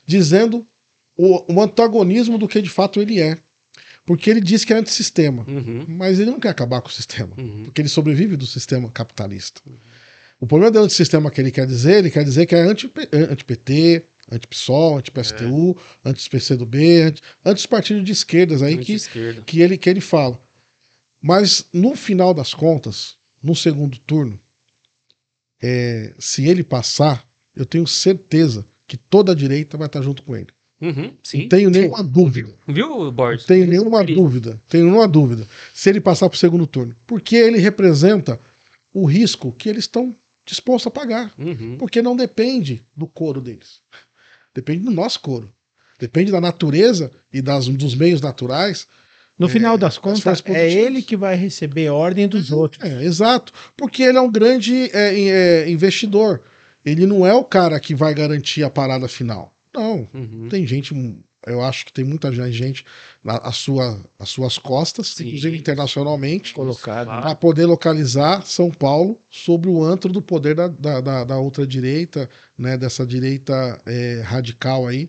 dizendo o antagonismo do que de fato ele é. Porque ele diz que é antissistema, mas ele não quer acabar com o sistema, porque ele sobrevive do sistema capitalista. O problema do antissistema que ele quer dizer que é anti-PT, anti-PSOL, anti-PSTU, anti-PCdoB, anti partidos de esquerdas aí que ele fala. Mas no final das contas, no segundo turno, se ele passar, eu tenho certeza que toda a direita vai estar junto com ele. Sim. Não tenho nenhuma dúvida. Viu, Borges? Tenho nenhuma dúvida se ele passar para o segundo turno. Porque ele representa o risco que eles estão disposto a pagar. Porque não depende do couro deles. Depende do nosso couro. Depende da natureza e dos meios naturais. No final das contas, é ele que vai receber ordem dos outros. Exato. Porque ele é um grande investidor. Ele não é o cara que vai garantir a parada final. Não. Tem gente, eu acho que tem muita gente às suas costas, sim, inclusive internacionalmente, para poder localizar São Paulo sobre o antro do poder da ultradireita, né, dessa direita radical aí,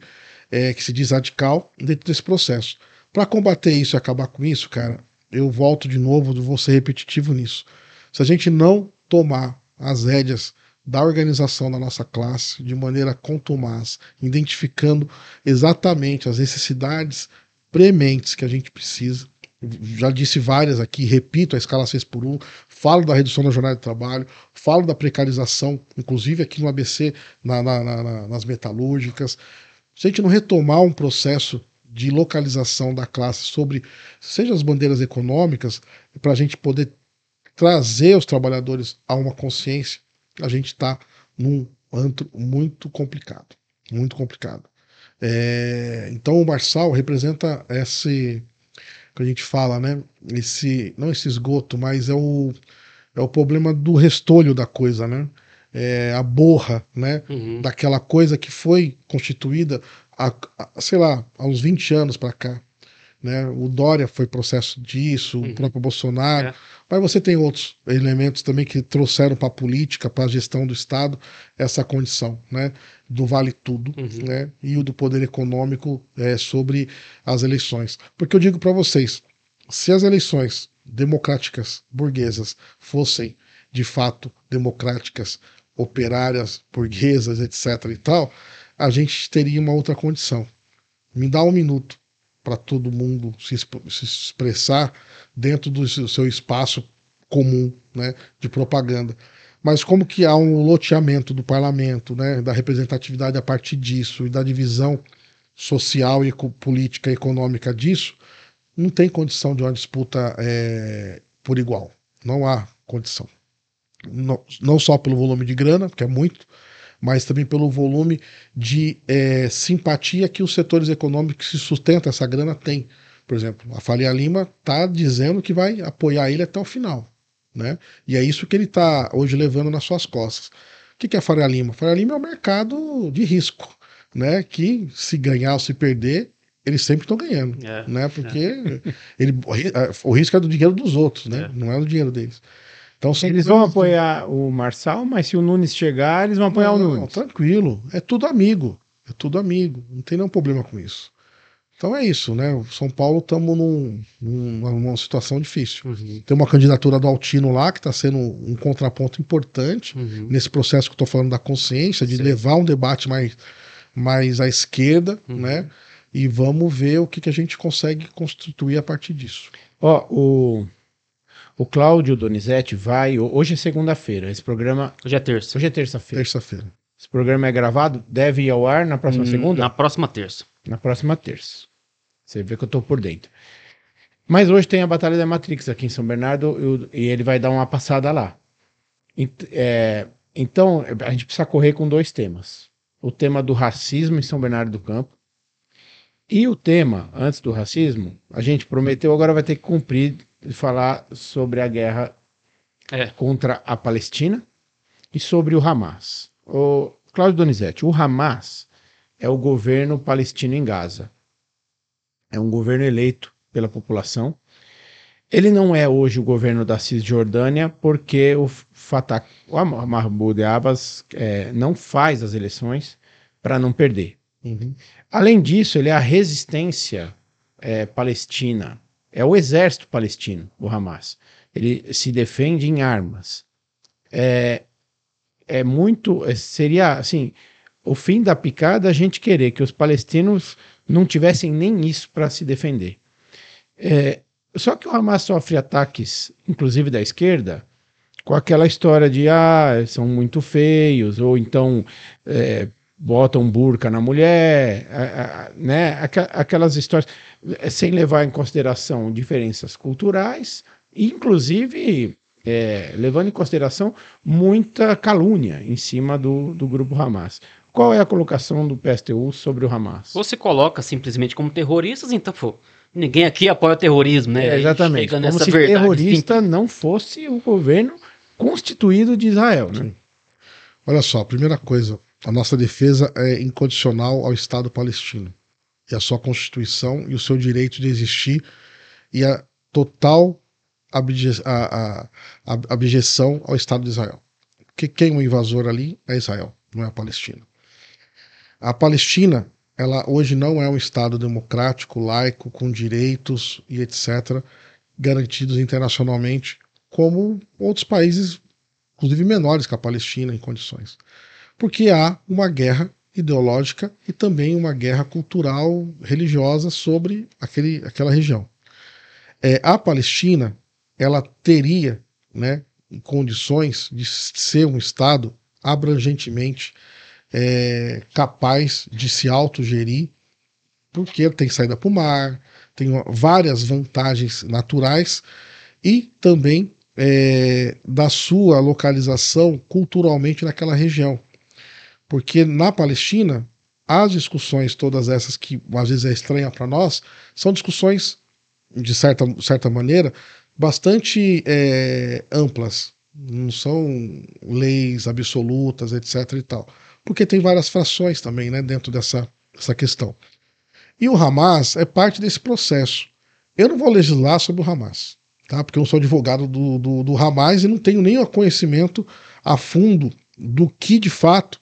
que se diz radical, dentro desse processo. Para combater isso e acabar com isso, cara, eu volto de novo, vou ser repetitivo nisso. Se a gente não tomar as rédeas da organização da nossa classe de maneira contumaz, identificando exatamente as necessidades prementes que a gente precisa, já disse várias aqui, repito a escala 6x1, falo da redução da jornada de trabalho, falo da precarização, inclusive aqui no ABC, nas metalúrgicas. Se a gente não retomar um processo de localização da classe sobre, seja as bandeiras econômicas, para a gente poder trazer os trabalhadores a uma consciência, a gente está num antro muito complicado, muito complicado. Então o Marçal representa esse, que a gente fala, né? Não esse esgoto, mas é o problema do restolho da coisa, né? A borra, né? Daquela coisa que foi constituída sei lá, há uns 20 anos para cá, né? O Dória foi processo disso, o próprio Bolsonaro, mas você tem outros elementos também que trouxeram para a política, para a gestão do Estado, essa condição, né? Do vale tudo, né? E o do poder econômico sobre as eleições. Porque eu digo para vocês, se as eleições democráticas burguesas fossem de fato democráticas, operárias, burguesas, etc. e tal, a gente teria uma outra condição. Me dá um minuto para todo mundo se expressar dentro do seu espaço comum, né, de propaganda. Mas como que há um loteamento do parlamento, né, da representatividade a partir disso e da divisão social e política e econômica disso, não tem condição de uma disputa por igual. Não há condição. Não só pelo volume de grana, que é muito, mas também pelo volume de simpatia que os setores econômicos que sustentam essa grana têm. Por exemplo, a Faria Lima está dizendo que vai apoiar ele até o final, né? E é isso que ele está hoje levando nas suas costas. O que é a Faria Lima? A Faria Lima é um mercado de risco, né? Que se ganhar ou se perder, eles sempre estão ganhando, né? Porque o risco é do dinheiro dos outros, né? Não é do dinheiro deles. Então, eles vão apoiar o Marçal, mas se o Nunes chegar, eles vão apoiar o Nunes. Não, tranquilo, é tudo amigo, não tem nenhum problema com isso. Então é isso, né? O São Paulo estamos numa situação difícil. Tem uma candidatura do Altino lá, que está sendo um contraponto importante nesse processo que eu estou falando da consciência, de levar um debate mais à esquerda, né? E vamos ver o que a gente consegue constituir a partir disso. O Cláudio Donizete vai... Hoje é segunda-feira. Esse programa... Hoje é terça. Hoje é terça-feira. Terça-feira. Esse programa é gravado? Deve ir ao ar na próxima segunda? Na próxima terça. Na próxima terça. Você vê que eu tô por dentro. Mas hoje tem a Batalha da Matrix aqui em São Bernardo e ele vai dar uma passada lá. Então, a gente precisa correr com dois temas. O tema do racismo em São Bernardo do Campo e o tema, antes do racismo, a gente prometeu, agora vai ter que cumprir de falar sobre a guerra contra a Palestina e sobre o Hamas. O Cláudio Donizete, o Hamas é o governo palestino em Gaza. É um governo eleito pela população. Ele não é hoje o governo da Cisjordânia porque o Mahmoud Abbas não faz as eleições para não perder. Além disso, ele é a resistência palestina. É o exército palestino, o Hamas. Ele se defende em armas. Seria assim, o fim da picada a gente querer que os palestinos não tivessem nem isso para se defender. Só que o Hamas sofre ataques, inclusive da esquerda, com aquela história de são muito feios, ou então botam burca na mulher, né? Aquelas histórias, sem levar em consideração diferenças culturais, inclusive levando em consideração muita calúnia em cima do grupo Hamas. Qual é a colocação do PSTU sobre o Hamas? Você coloca simplesmente como terroristas, então, pô, ninguém aqui apoia o terrorismo, né? Exatamente, como se terrorista não fosse o governo constituído de Israel, né? Sim. Olha só, a primeira coisa, a nossa defesa é incondicional ao Estado palestino, e a sua constituição e o seu direito de existir, e a total abjeção ao Estado de Israel. Porque quem é o invasor ali é Israel, não é a Palestina. A Palestina, ela hoje não é um Estado democrático, laico, com direitos e etc., garantidos internacionalmente, como outros países, inclusive menores que a Palestina, em condições. Porque há uma guerra ideológica e também uma guerra cultural, religiosa sobre aquela região. A Palestina, ela teria, né, condições de ser um Estado abrangentemente capaz de se autogerir, porque tem saída para o mar, tem várias vantagens naturais e também da sua localização culturalmente naquela região. Porque na Palestina, as discussões, todas essas que às vezes é estranha para nós, são discussões, de certa maneira, bastante amplas. Não são leis absolutas, etc. e tal. Porque tem várias frações também, né, dentro dessa questão. E o Hamas é parte desse processo. Eu não vou legislar sobre o Hamas, tá? Porque eu sou advogado do Hamas e não tenho nem o conhecimento a fundo do que de fato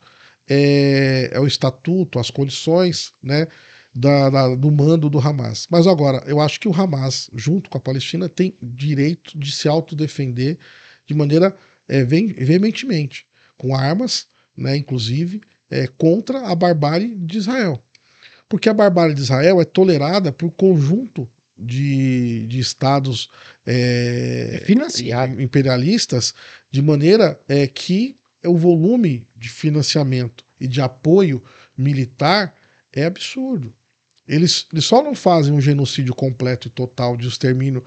é o estatuto, as condições, né, do mando do Hamas. Mas agora, eu acho que o Hamas, junto com a Palestina, tem direito de se autodefender de maneira veementemente, com armas, né, inclusive, contra a barbárie de Israel. Porque a barbárie de Israel é tolerada por conjunto de estados imperialistas, de maneira que o volume de financiamento e de apoio militar é absurdo. Eles só não fazem um genocídio completo e total de extermínio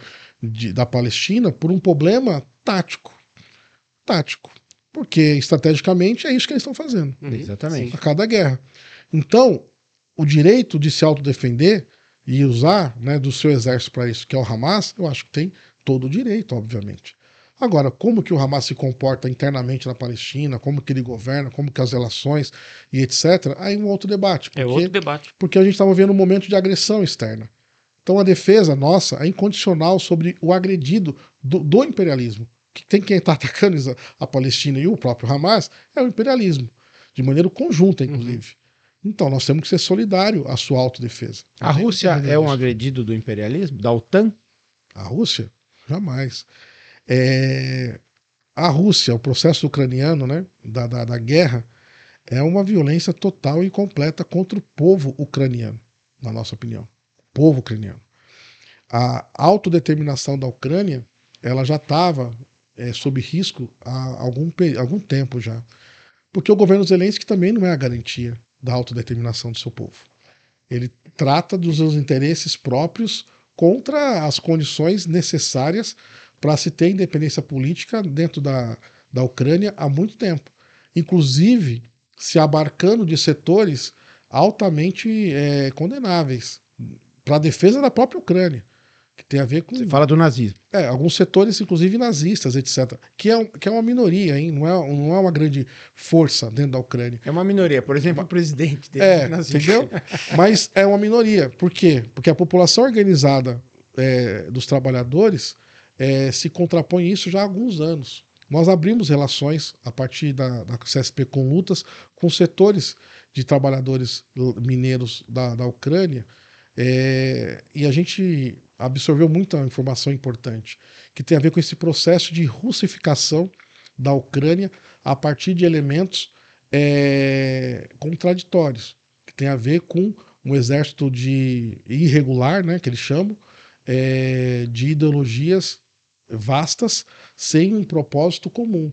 da Palestina por um problema tático. Porque estrategicamente é isso que eles estão fazendo. Exatamente. A cada guerra. Então, o direito de se autodefender e usar, né, do seu exército para isso, que é o Hamas, eu acho que tem todo o direito, obviamente. Agora, como que o Hamas se comporta internamente na Palestina, como que ele governa, como que as relações e etc., aí um outro debate. Outro debate. Porque a gente estava vendo um momento de agressão externa. Então a defesa nossa é incondicional sobre o agredido do imperialismo. Quem está atacando a Palestina e o próprio Hamas é o imperialismo, de maneira conjunta, inclusive. Então nós temos que ser solidários à sua autodefesa. A Rússia é um agredido do imperialismo, da OTAN? A Rússia? Jamais. A Rússia, o processo ucraniano, né, da guerra, é uma violência total e completa contra o povo ucraniano, na nossa opinião. O povo ucraniano. A autodeterminação da Ucrânia, ela já estava sob risco há algum tempo já. Porque o governo Zelensky também não é a garantia da autodeterminação do seu povo. Ele trata dos seus interesses próprios contra as condições necessárias para se ter independência política dentro da Ucrânia há muito tempo. Inclusive, se abarcando de setores altamente condenáveis para a defesa da própria Ucrânia, que tem a ver com... Você fala do nazismo. Alguns setores, inclusive nazistas, etc., que é uma minoria, hein? Não é uma grande força dentro da Ucrânia. É uma minoria, por exemplo, o presidente dele nazista. Entendeu? Mas é uma minoria. Por quê? Porque a população organizada dos trabalhadores se contrapõe isso já há alguns anos. Nós abrimos relações a partir da CSP com lutas com setores de trabalhadores mineiros da Ucrânia, e a gente absorveu muita informação importante que tem a ver com esse processo de russificação da Ucrânia a partir de elementos contraditórios, que tem a ver com um exército irregular, né, que eles chamam, de ideologias vastas sem um propósito comum,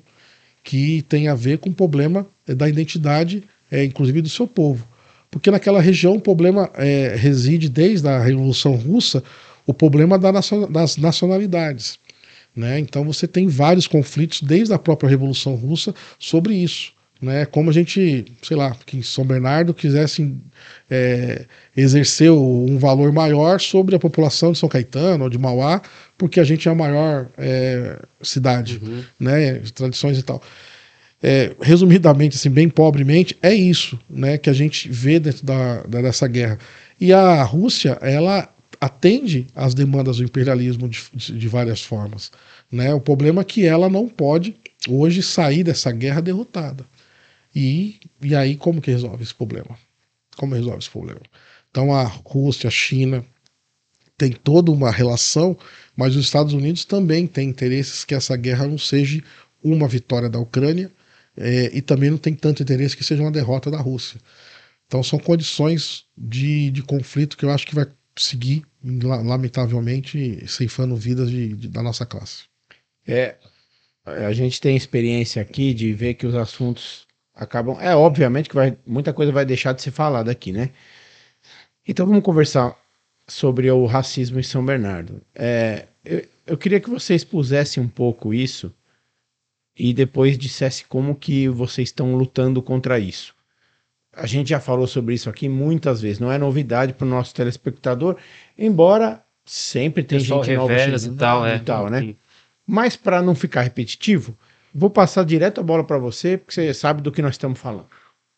que tem a ver com o problema da identidade, inclusive do seu povo. Porque naquela região o problema reside desde a Revolução Russa, o problema das nacionalidades. né? Então você tem vários conflitos desde a própria Revolução Russa sobre isso, né? Como a gente, sei lá, que em São Bernardo quisesse exercer um valor maior sobre a população de São Caetano ou de Mauá, porque a gente é a maior cidade, né? De tradições e tal. Resumidamente, assim, bem pobremente, é isso, né, que a gente vê dentro dessa guerra. E a Rússia, ela atende às demandas do imperialismo de várias formas, né? O problema é que ela não pode hoje sair dessa guerra derrotada. E aí como que resolve esse problema? Como resolve esse problema? Então a Rússia, a China tem toda uma relação, mas os Estados Unidos também têm interesses que essa guerra não seja uma vitória da Ucrânia, e também não tem tanto interesse que seja uma derrota da Rússia. Então são condições de conflito que eu acho que vai seguir, lamentavelmente, ceifando vidas da nossa classe. A gente tem experiência aqui de ver que os assuntos acabam... obviamente que muita coisa vai deixar de ser falada aqui, né? Então vamos conversar sobre o racismo em São Bernardo. Eu queria que você expusesse um pouco isso e depois dissesse como que vocês estão lutando contra isso. A gente já falou sobre isso aqui muitas vezes, não é novidade para o nosso telespectador, embora sempre tem gente nova e tal, né? Mas para não ficar repetitivo, vou passar direto a bola para você, porque você sabe do que nós estamos falando.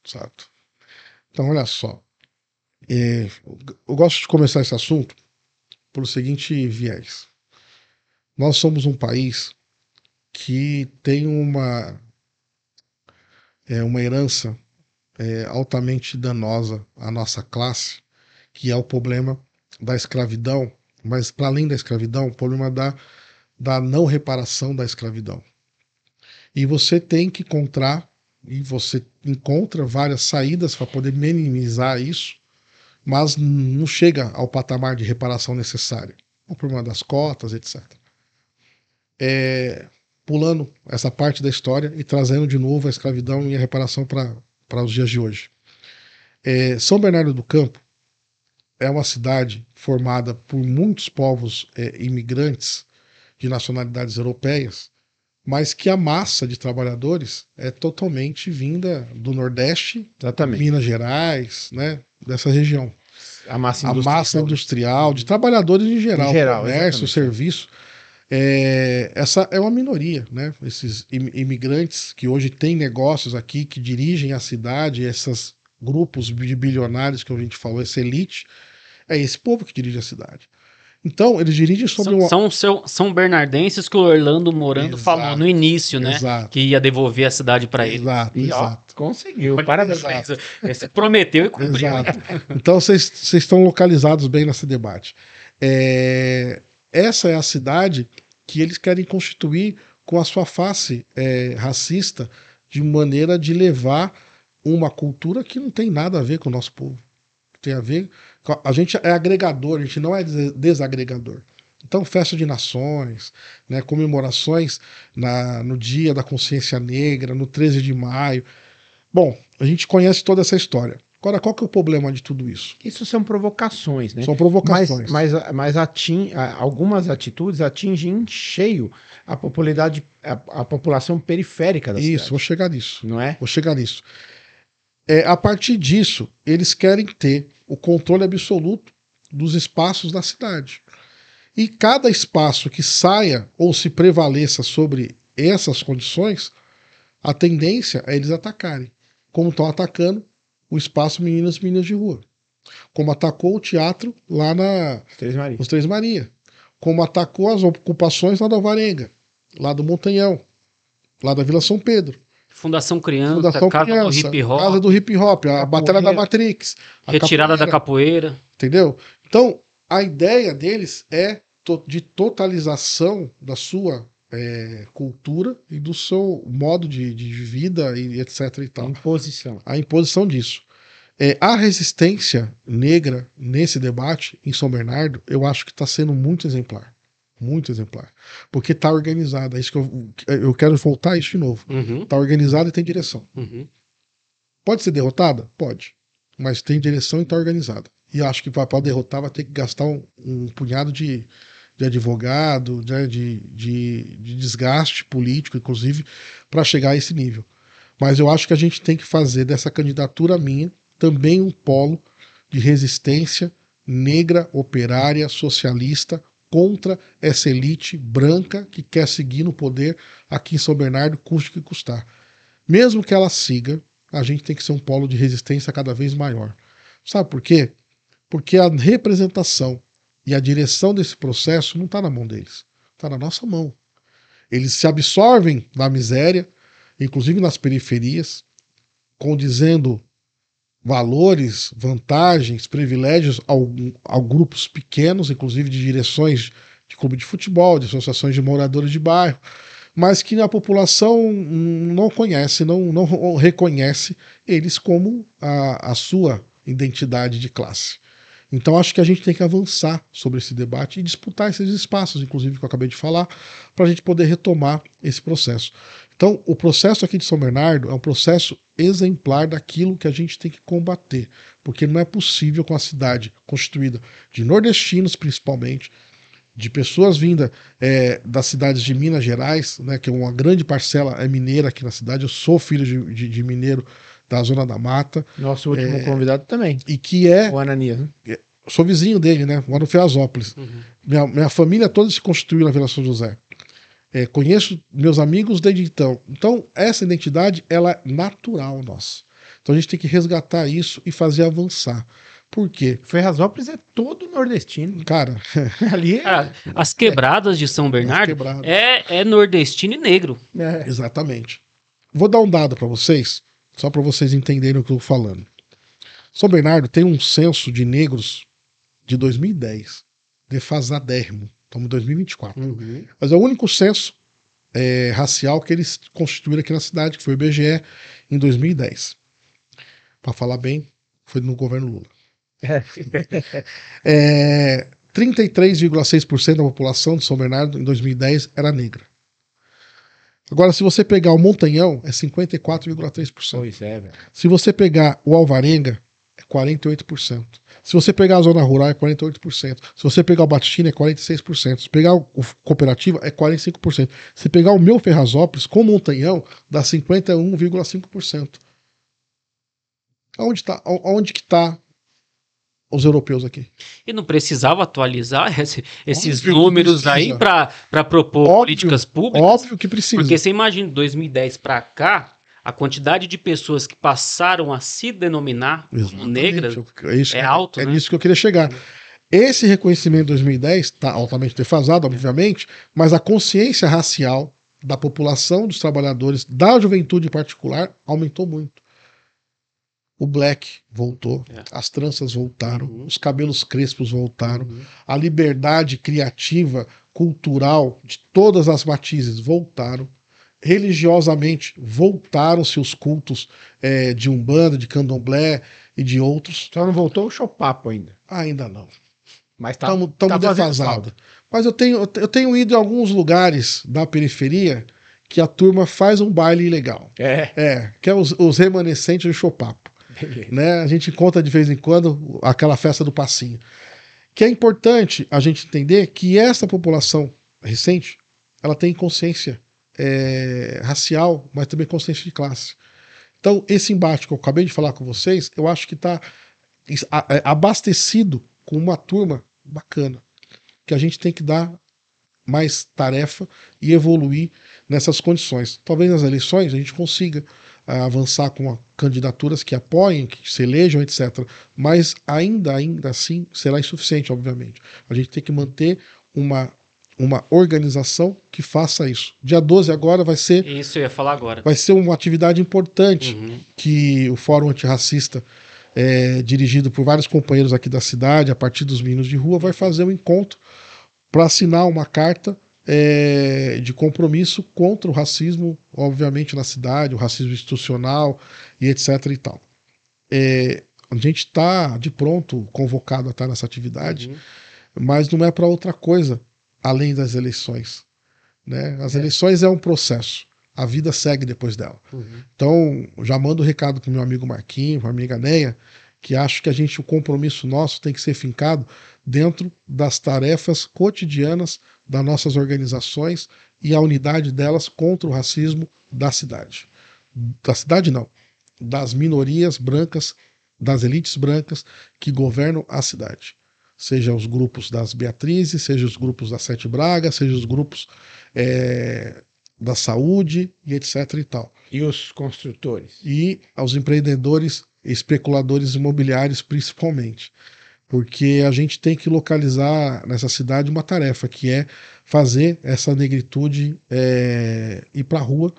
Exato. Então, olha só. Eu gosto de começar esse assunto pelo seguinte viés. Nós somos um país que tem uma herança altamente danosa à nossa classe, que é o problema da escravidão, mas para além da escravidão, o problema da não reparação da escravidão. E você tem que encontrar, e você encontra várias saídas para poder minimizar isso, mas não chega ao patamar de reparação necessária. O problema das cotas, etc. Pulando essa parte da história e trazendo de novo a escravidão e a reparação para os dias de hoje. São Bernardo do Campo é uma cidade formada por muitos povos imigrantes de nacionalidades europeias, mas que a massa de trabalhadores é totalmente vinda do Nordeste, Minas Gerais, né, dessa região. A massa industrial, de trabalhadores em geral, comércio, serviço. Essa é uma minoria, né? Esses imigrantes que hoje têm negócios aqui, que dirigem a cidade, esses grupos de bilionários que a gente falou, essa elite, é esse povo que dirige a cidade. Então, eles dirigem sobre São bernardenses que o Orlando Morando falou no início, né? Exato. Que ia devolver a cidade para ele. Exato. Conseguiu, parabéns. Você prometeu e cumpriu. Exato. Então, vocês estão localizados bem nesse debate. Essa é a cidade que eles querem constituir com a sua face racista, de maneira de levar uma cultura que não tem nada a ver com o nosso povo. Tem a ver... A gente é agregador, a gente não é desagregador. Então, festa de nações, né, comemorações no Dia da Consciência Negra, no 13 de maio. Bom, a gente conhece toda essa história. Agora, qual que é o problema de tudo isso? Isso são provocações, né? São provocações. Mas algumas atitudes atingem em cheio a população periférica da cidade. Isso, vou chegar nisso. Não é? Vou chegar nisso. A partir disso, eles querem ter o controle absoluto dos espaços da cidade. E cada espaço que saia ou se prevaleça sobre essas condições, a tendência é eles atacarem. Como estão atacando o espaço Meninas e Meninas de Rua. Como atacou o teatro lá nos Três Marias. Como atacou as ocupações lá da Alvarenga, lá do Montanhão, lá da Vila São Pedro. Fundação Criança, Casa do Hip Hop. Casa do Hip Hop, a Batalha da Matrix. Retirada da capoeira. Entendeu? Então, a ideia deles é de totalização da sua cultura e do seu modo de vida e etc. e tal. A imposição disso. A resistência negra nesse debate em São Bernardo, eu acho que está sendo muito exemplar. Muito exemplar. Porque está organizada. É isso que eu quero voltar a isso de novo. Está organizada e tem direção. Pode ser derrotada? Pode. Mas tem direção e está organizada. E acho que para derrotar vai ter que gastar um punhado de de advogado, né, de desgaste político, inclusive, para chegar a esse nível. Mas eu acho que a gente tem que fazer dessa candidatura minha também um polo de resistência negra, operária, socialista, contra essa elite branca que quer seguir no poder aqui em São Bernardo, custe o que custar. Mesmo que ela siga, a gente tem que ser um polo de resistência cada vez maior. Sabe por quê? Porque a representação e a direção desse processo não está na mão deles, está na nossa mão. Eles se absorvem na miséria, inclusive nas periferias, condizendo valores, vantagens, privilégios a grupos pequenos, inclusive de direções de clube de futebol, de associações de moradores de bairro, mas que a população não conhece, não reconhece eles como a sua identidade de classe. Então acho que a gente tem que avançar sobre esse debate e disputar esses espaços, inclusive que eu acabei de falar, para a gente poder retomar esse processo. Então o processo aqui de São Bernardo é um processo exemplar daquilo que a gente tem que combater, porque não é possível com a cidade constituída de nordestinos principalmente, de pessoas vindas das cidades de Minas Gerais, né, que uma grande parcela é mineira aqui na cidade. Eu sou filho de mineiro da Zona da Mata. Nosso último convidado também. E que o Ananias, né? Sou vizinho dele, né? Moro no Feazópolis. Uhum. Minha família toda se constituiu na Vila São José. Conheço meus amigos desde então. Então, essa identidade, ela é natural nossa. Então a gente tem que resgatar isso e fazer avançar. Por quê? Ferrazópolis é todo nordestino. Cara, ali as quebradas de São Bernardo é nordestino e negro. Exatamente. Vou dar um dado para vocês, só para vocês entenderem o que eu estou falando. São Bernardo tem um censo de negros de 2010, defasadérrimo. Estamos em 2024. Uhum. Mas é o único censo racial que eles constituíram aqui na cidade, que foi o IBGE em 2010. Para falar bem, foi no governo Lula. 33,6% da população de São Bernardo em 2010 era negra. Agora, se você pegar o Montanhão, é 54,3%. Pois é, velho. Se você pegar o Alvarenga, é 48%. Se você pegar a Zona Rural, é 48%. Se você pegar o Batistina, é 46%. Se pegar o Cooperativa, é 45%. Se pegar o meu Ferrazópolis com o Montanhão, dá 51,5%. Onde que está os europeus aqui? E não precisava atualizar esses números aí para propor políticas públicas? Óbvio que precisa. Porque você imagina, de 2010 para cá, a quantidade de pessoas que passaram a se denominar como negras é alto, né? É nisso que eu queria chegar. Esse reconhecimento de 2010 está altamente defasado, obviamente, mas a consciência racial da população, dos trabalhadores, da juventude em particular, aumentou muito. O black voltou, as tranças voltaram, os cabelos crespos voltaram, a liberdade criativa, cultural, de todas as matizes voltaram, religiosamente voltaram-se os cultos de Umbanda, de Candomblé e de outros. Só não voltou o chopapo ainda. Ainda não. Mas estamos defasados. Mas eu tenho ido em alguns lugares da periferia que a turma faz um baile legal. Que é os remanescentes do chopapo. Né? A gente encontra de vez em quando aquela festa do passinho. Que é importante a gente entender que essa população recente, ela tem consciência racial, mas também consciência de classe. Então, esse embate que eu acabei de falar com vocês, eu acho que está abastecido com uma turma bacana, que a gente tem que dar mais tarefa e evoluir nessas condições. Talvez nas eleições a gente consiga avançar com candidaturas que apoiem, que se elejam, etc. Mas ainda assim será insuficiente, obviamente. A gente tem que manter uma organização que faça isso. Dia 12 agora vai ser... Isso eu ia falar agora. Vai ser uma atividade importante que o Fórum Antirracista, dirigido por vários companheiros aqui da cidade, a partir dos meninos de rua, vai fazer um encontro para assinar uma carta de compromisso contra o racismo, obviamente, na cidade, o racismo institucional e etc. e tal. A gente está de pronto convocado a estar nessa atividade, mas não é para outra coisa além das eleições, né? As eleições é um processo, a vida segue depois dela. Então, já mando um recado para o meu amigo Marquinhos, para a amiga Neia, que acho que o compromisso nosso tem que ser fincado dentro das tarefas cotidianas das nossas organizações e a unidade delas contra o racismo da cidade. Da cidade não, das minorias brancas, das elites brancas que governam a cidade. Seja os grupos das Beatrizes, seja os grupos da Sete Braga, seja os grupos da saúde e etc e tal. E os construtores? E aos empreendedores, especuladores imobiliários principalmente. Porque a gente tem que localizar nessa cidade uma tarefa, que é fazer essa negritude ir para a rua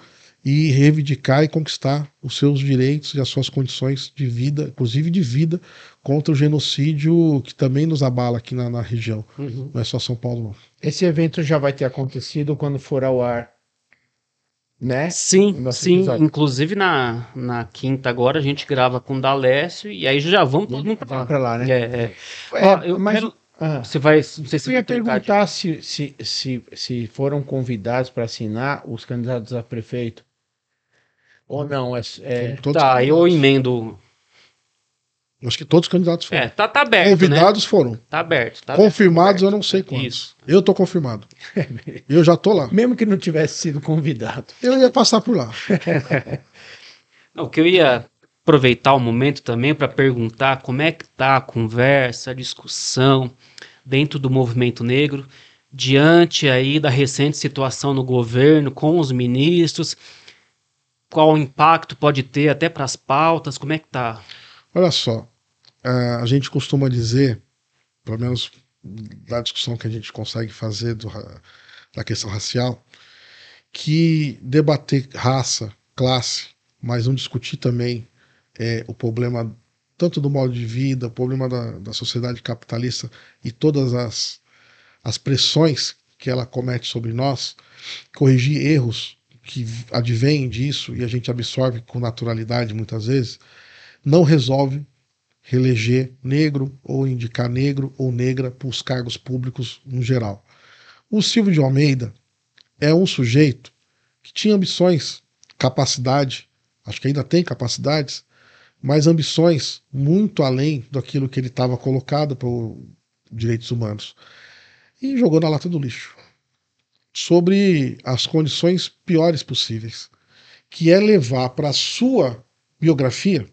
e reivindicar e conquistar os seus direitos e as suas condições de vida, inclusive de vida, contra o genocídio que também nos abala aqui na região. Uhum. Não é só São Paulo, não. Esse evento já vai ter acontecido quando for ao ar, né? Sim, Nosso sim. episódio. Inclusive na quinta agora a gente grava com o D'Alessio e aí já vamos todo mundo Vai pra lá, né? Ó, eu mas quero- ah, Você vai, não sei se eu ia vai trocar de- perguntar se foram convidados para assinar os candidatos a prefeito ou não. Todos Tá, eu candidatos. emendo. Acho que todos os candidatos foram. Tá aberto, Convidados né? foram. Tá aberto. Tá Confirmados aberto. eu não sei quantos. Isso. Eu tô confirmado. Eu já tô lá. Mesmo que não tivesse sido convidado. Eu ia passar por lá. Não, que eu ia aproveitar o momento também para perguntar como é que tá a conversa, a discussão dentro do movimento negro, diante aí da recente situação no governo, com os ministros, qual o impacto pode ter até para as pautas, como é que tá? Olha só, a gente costuma dizer, pelo menos da discussão que a gente consegue fazer da questão racial, que debater raça, classe, mas não discutir também o problema tanto do modo de vida, o problema da sociedade capitalista e todas as pressões que ela comete sobre nós, corrigir erros que advêm disso e a gente absorve com naturalidade muitas vezes, não resolve reeleger negro ou indicar negro ou negra para os cargos públicos no geral. O Silvio de Almeida é um sujeito que tinha ambições, capacidade, acho que ainda tem capacidades, mas ambições muito além daquilo que ele estava colocado para os direitos humanos. E jogou na lata do lixo. Sobre as condições piores possíveis, que é levar para a sua biografia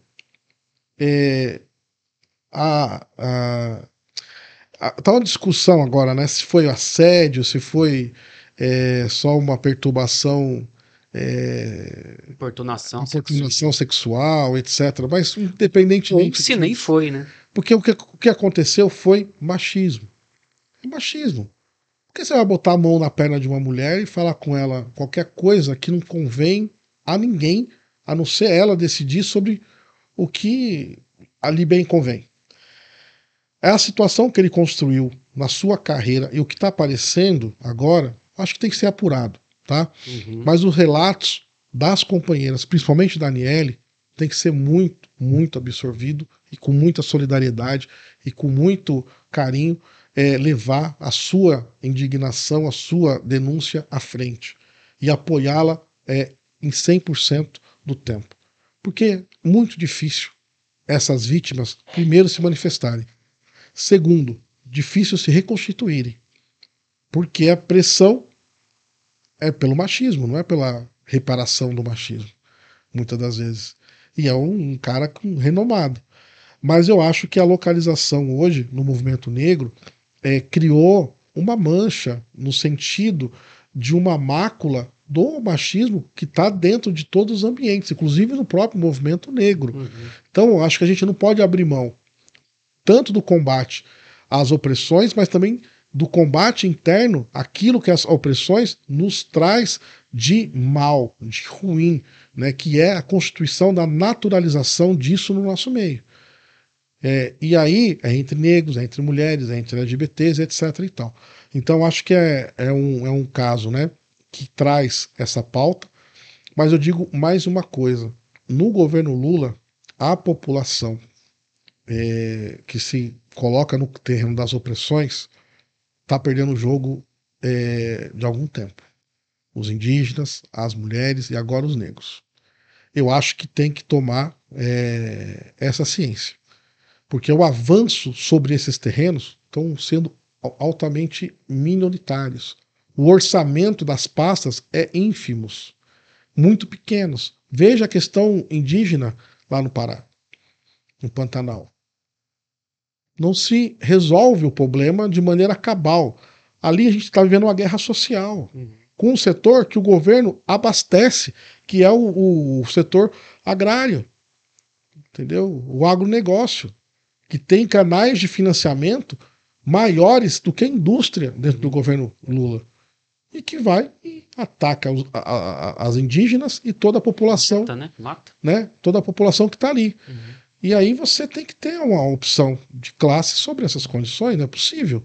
tá uma discussão agora, né? Se foi assédio, se foi só uma perturbação, Importunação sexual, etc. Mas Ou independentemente se nem disso, foi, né? porque o que aconteceu foi machismo. É machismo. Por que você vai botar a mão na perna de uma mulher e falar com ela qualquer coisa que não convém a ninguém, a não ser ela decidir sobre o que ali bem convém? É a situação que ele construiu na sua carreira e o que está aparecendo agora, acho que tem que ser apurado, tá? Uhum. Mas os relatos das companheiras, principalmente da Aniele, tem que ser muito, muito absorvido e com muita solidariedade e com muito carinho levar a sua indignação, a sua denúncia à frente e apoiá-la em 100% do tempo. Porque é muito difícil essas vítimas, primeiro, se manifestarem. Segundo, difícil se reconstituírem. Porque a pressão é pelo machismo, não é pela reparação do machismo, muitas das vezes. E é um cara renomado. Mas eu acho que a localização hoje, no movimento negro, criou uma mancha no sentido de uma mácula do machismo que está dentro de todos os ambientes, inclusive no próprio movimento negro. Uhum. Então, eu acho que a gente não pode abrir mão tanto do combate às opressões, mas também do combate interno, aquilo que as opressões nos traz de mal, de ruim, né, que é a constituição da naturalização disso no nosso meio. E aí é entre negros, é entre mulheres, é entre LGBTs, etc. e tal. Então acho que é um caso, né, que traz essa pauta, mas eu digo mais uma coisa. No governo Lula, a população que se coloca no terreno das opressões está perdendo o jogo de algum tempo. Os indígenas, as mulheres e agora os negros. Eu acho que tem que tomar essa ciência. porque o avanço sobre esses terrenos estão sendo altamente minoritários. O orçamento das pastas é ínfimos, muito pequenos. Veja a questão indígena lá no Pará, no Pantanal. Não se resolve o problema de maneira cabal. Ali a gente está vivendo uma guerra social, com um setor que o governo abastece, que é o setor agrário, entendeu? O agronegócio, que tem canais de financiamento maiores do que a indústria dentro do governo Lula. E que vai e ataca as indígenas e toda a população. Mata, né? Mata. Né? Toda a população que está ali. E aí você tem que ter uma opção de classe sobre essas condições, não é possível.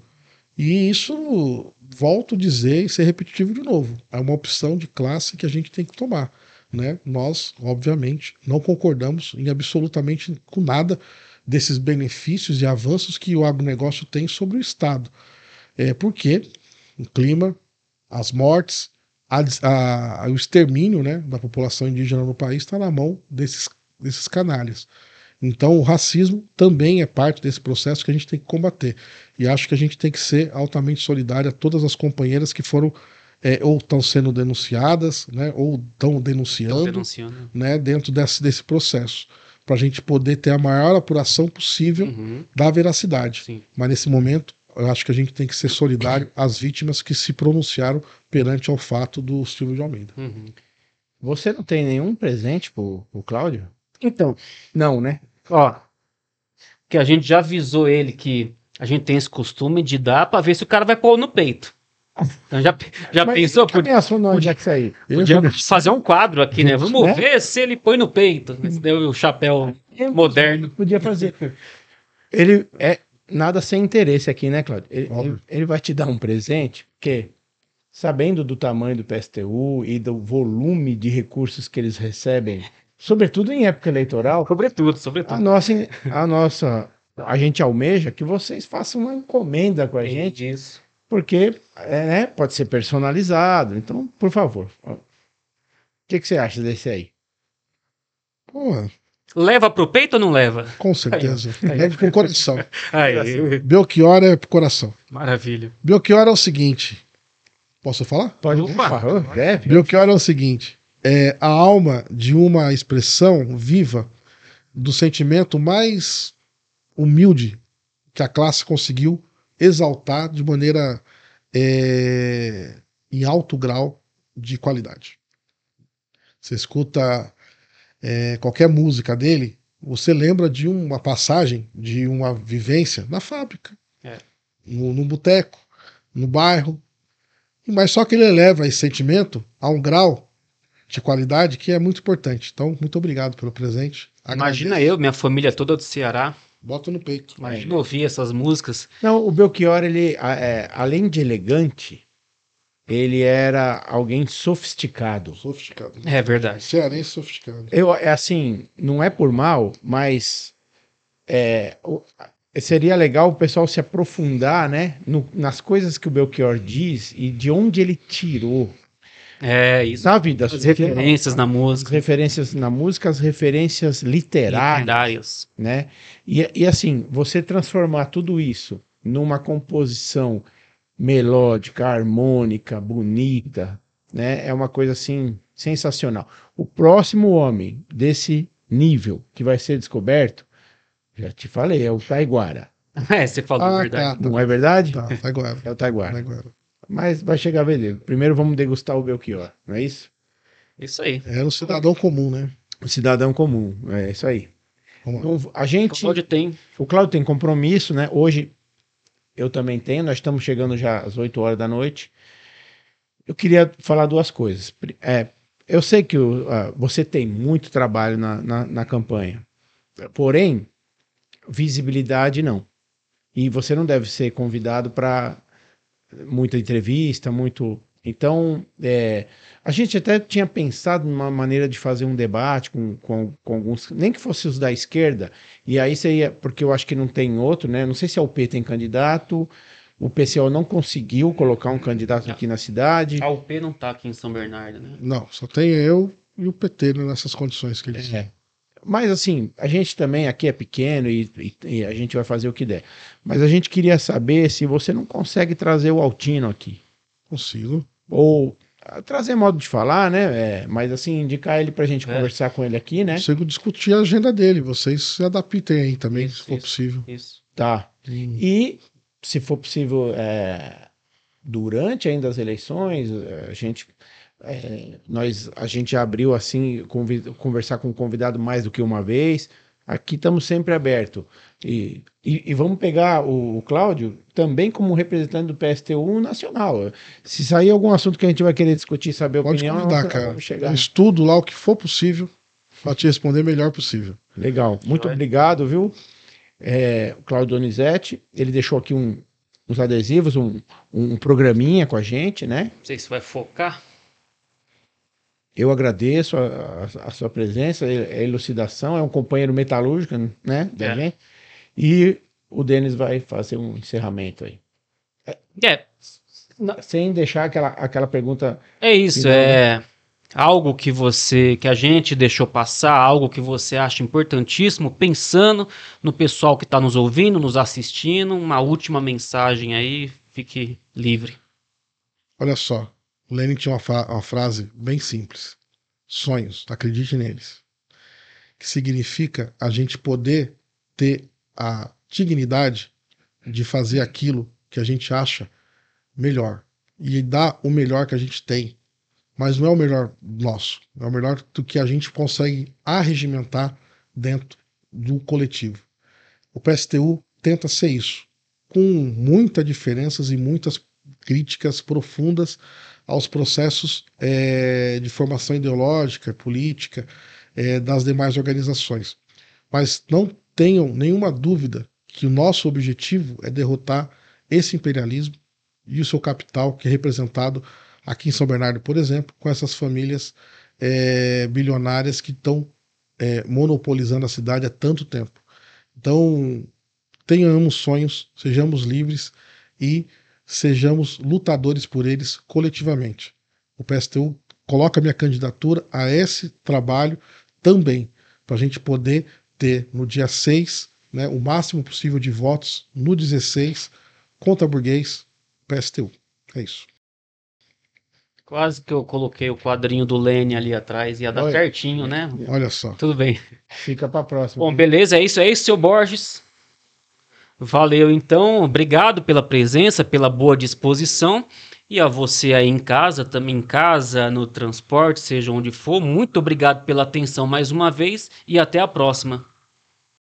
E isso, volto a dizer e ser repetitivo de novo, é uma opção de classe que a gente tem que tomar. Né? Nós, obviamente, não concordamos em absolutamente com nada desses benefícios e avanços que o agronegócio tem sobre o Estado. Porque o clima, as mortes, o extermínio, né, da população indígena no país está na mão desses canalhas. Então o racismo também é parte desse processo que a gente tem que combater. E acho que a gente tem que ser altamente solidário a todas as companheiras que foram ou estão sendo denunciadas, né, ou estão denunciando, né, dentro desse processo, para a gente poder ter a maior apuração possível da veracidade. Sim. Mas nesse momento, eu acho que a gente tem que ser solidário às vítimas que se pronunciaram perante ao fato do Silvio de Almeida. Você não tem nenhum presente pro Cláudio? Então, Não, né? ó, que a gente já avisou ele que a gente tem esse costume de dar pra ver se o cara vai pôr no peito. Então já pensou? Ameaçou não, onde é que isso aí? Podia fazer um quadro aqui, né? Vamos Né? ver se ele põe no peito. Esse deu o chapéu moderno. Podia fazer. Ele é nada sem interesse aqui, né, Cláudio? Óbvio. Ele vai te dar um presente, porque sabendo do tamanho do PSTU e do volume de recursos que eles recebem, sobretudo em época eleitoral, Sobretudo. a gente almeja que vocês façam uma encomenda com a gente, Isso. porque né, pode ser personalizado. Então, por favor, o que você acha desse aí? Porra, Leva pro peito ou não leva? com certeza. É com coração. Aí, Belchior é pro coração. maravilha. Belchior é o seguinte. Posso falar? Pode, por Opa. favor, deve. Belchior é o seguinte. É a alma de uma expressão viva do sentimento mais humilde que a classe conseguiu exaltar de maneira em alto grau de qualidade. Você escuta qualquer música dele, você lembra de uma passagem, de uma vivência na fábrica, no boteco, no bairro, mas só que ele eleva esse sentimento a um grau de qualidade que é muito importante. Então, muito obrigado pelo presente. Imagina eu, minha família toda do Ceará. Bota no peito. Imagina ouvir essas músicas. Não, o Belchior, ele, além de elegante, ele era alguém sofisticado. Sofisticado. É verdade. Cearense sofisticado. Assim, não é por mal, mas seria legal o pessoal se aprofundar, né, nas coisas que o Belchior diz e de onde ele tirou. Isso. Sabe? As referências na As música. referências na música, as referências literárias. Né? E assim, você transformar tudo isso numa composição melódica, harmônica, bonita, né? É uma coisa assim sensacional. O próximo homem desse nível que vai ser descoberto, já te falei, é o Taiguara. Você falou a verdade. Não é verdade? Tá agora. É o Taiguara. Tá agora. Mas vai chegar a vez dele. Primeiro vamos degustar o Belchior, não é isso? Isso aí. É um cidadão comum, né? O cidadão comum, é isso aí. Vamos lá. Então, a gente... Onde tem. O Cláudio tem compromisso, né? Hoje eu também tenho, nós estamos chegando já às 8 horas da noite. Eu queria falar duas coisas. Eu sei que você tem muito trabalho na campanha, porém, visibilidade não. E você não deve ser convidado para muita entrevista, muito... Então, a gente até tinha pensado numa maneira de fazer um debate com alguns, nem que fosse os da esquerda, e aí seria, porque eu acho que não tem outro, né? Não sei se a UP tem candidato, o PCO não conseguiu colocar um candidato aqui na cidade. A UP não tá aqui em São Bernardo, né? Não, só tem eu e o PT, né, nessas condições que eles... Mas assim, a gente também aqui é pequeno e a gente vai fazer o que der. Mas a gente queria saber se você não consegue trazer o Altino aqui. Consigo. Ou trazer modo de falar, né? Mas assim, indicar ele pra gente conversar com ele aqui, né? Consigo discutir a agenda dele. Vocês se adaptem aí também, se for possível. Isso. Tá. E, se for possível, durante ainda as eleições, a gente abriu assim, conversar com o convidado mais do que uma vez. Aqui estamos sempre abertos. E vamos pegar o Cláudio também como representante do PSTU nacional. Se sair algum assunto que a gente vai querer discutir, saber a opinião, convidar, cara. Vamos chegar. Eu estudo lá o que for possível para te responder melhor possível. Legal. Muito obrigado, viu? O Cláudio Donizete, ele deixou aqui uns adesivos, um programinha com a gente, né? Não sei se vai focar. Eu agradeço a sua presença, a elucidação, é um companheiro metalúrgico, né, da gente. E o Denis vai fazer um encerramento aí. Sem deixar aquela pergunta... É isso, final, né? Algo que a gente deixou passar, algo que você acha importantíssimo, pensando no pessoal que está nos ouvindo, nos assistindo, uma última mensagem aí, fique livre. Olha só, o Lenin tinha uma frase bem simples. Sonhos, acredite neles. Que significa a gente poder ter a dignidade de fazer aquilo que a gente acha melhor. E dar o melhor que a gente tem. Mas não é o melhor nosso. É o melhor do que a gente consegue arregimentar dentro do coletivo. O PSTU tenta ser isso. Com muitas diferenças e muitas críticas profundas aos processos de formação ideológica, política das demais organizações. Mas não tenham nenhuma dúvida que o nosso objetivo é derrotar esse imperialismo e o seu capital, que é representado aqui em São Bernardo, por exemplo, com essas famílias bilionárias que estão monopolizando a cidade há tanto tempo. Então, tenhamos sonhos, sejamos livres e sejamos lutadores por eles coletivamente. O PSTU coloca minha candidatura a esse trabalho também, para a gente poder ter no dia 6, né, o máximo possível de votos, no 16, contra burguês, PSTU. É isso. Quase que eu coloquei o quadrinho do Lênin ali atrás, ia dar certinho, né? Olha só. Tudo bem. Fica para a próxima. Bom, beleza, é isso aí, seu Borges. Valeu, então. Obrigado pela presença, pela boa disposição. E a você aí em casa, também em casa, no transporte, seja onde for, muito obrigado pela atenção mais uma vez e até a próxima.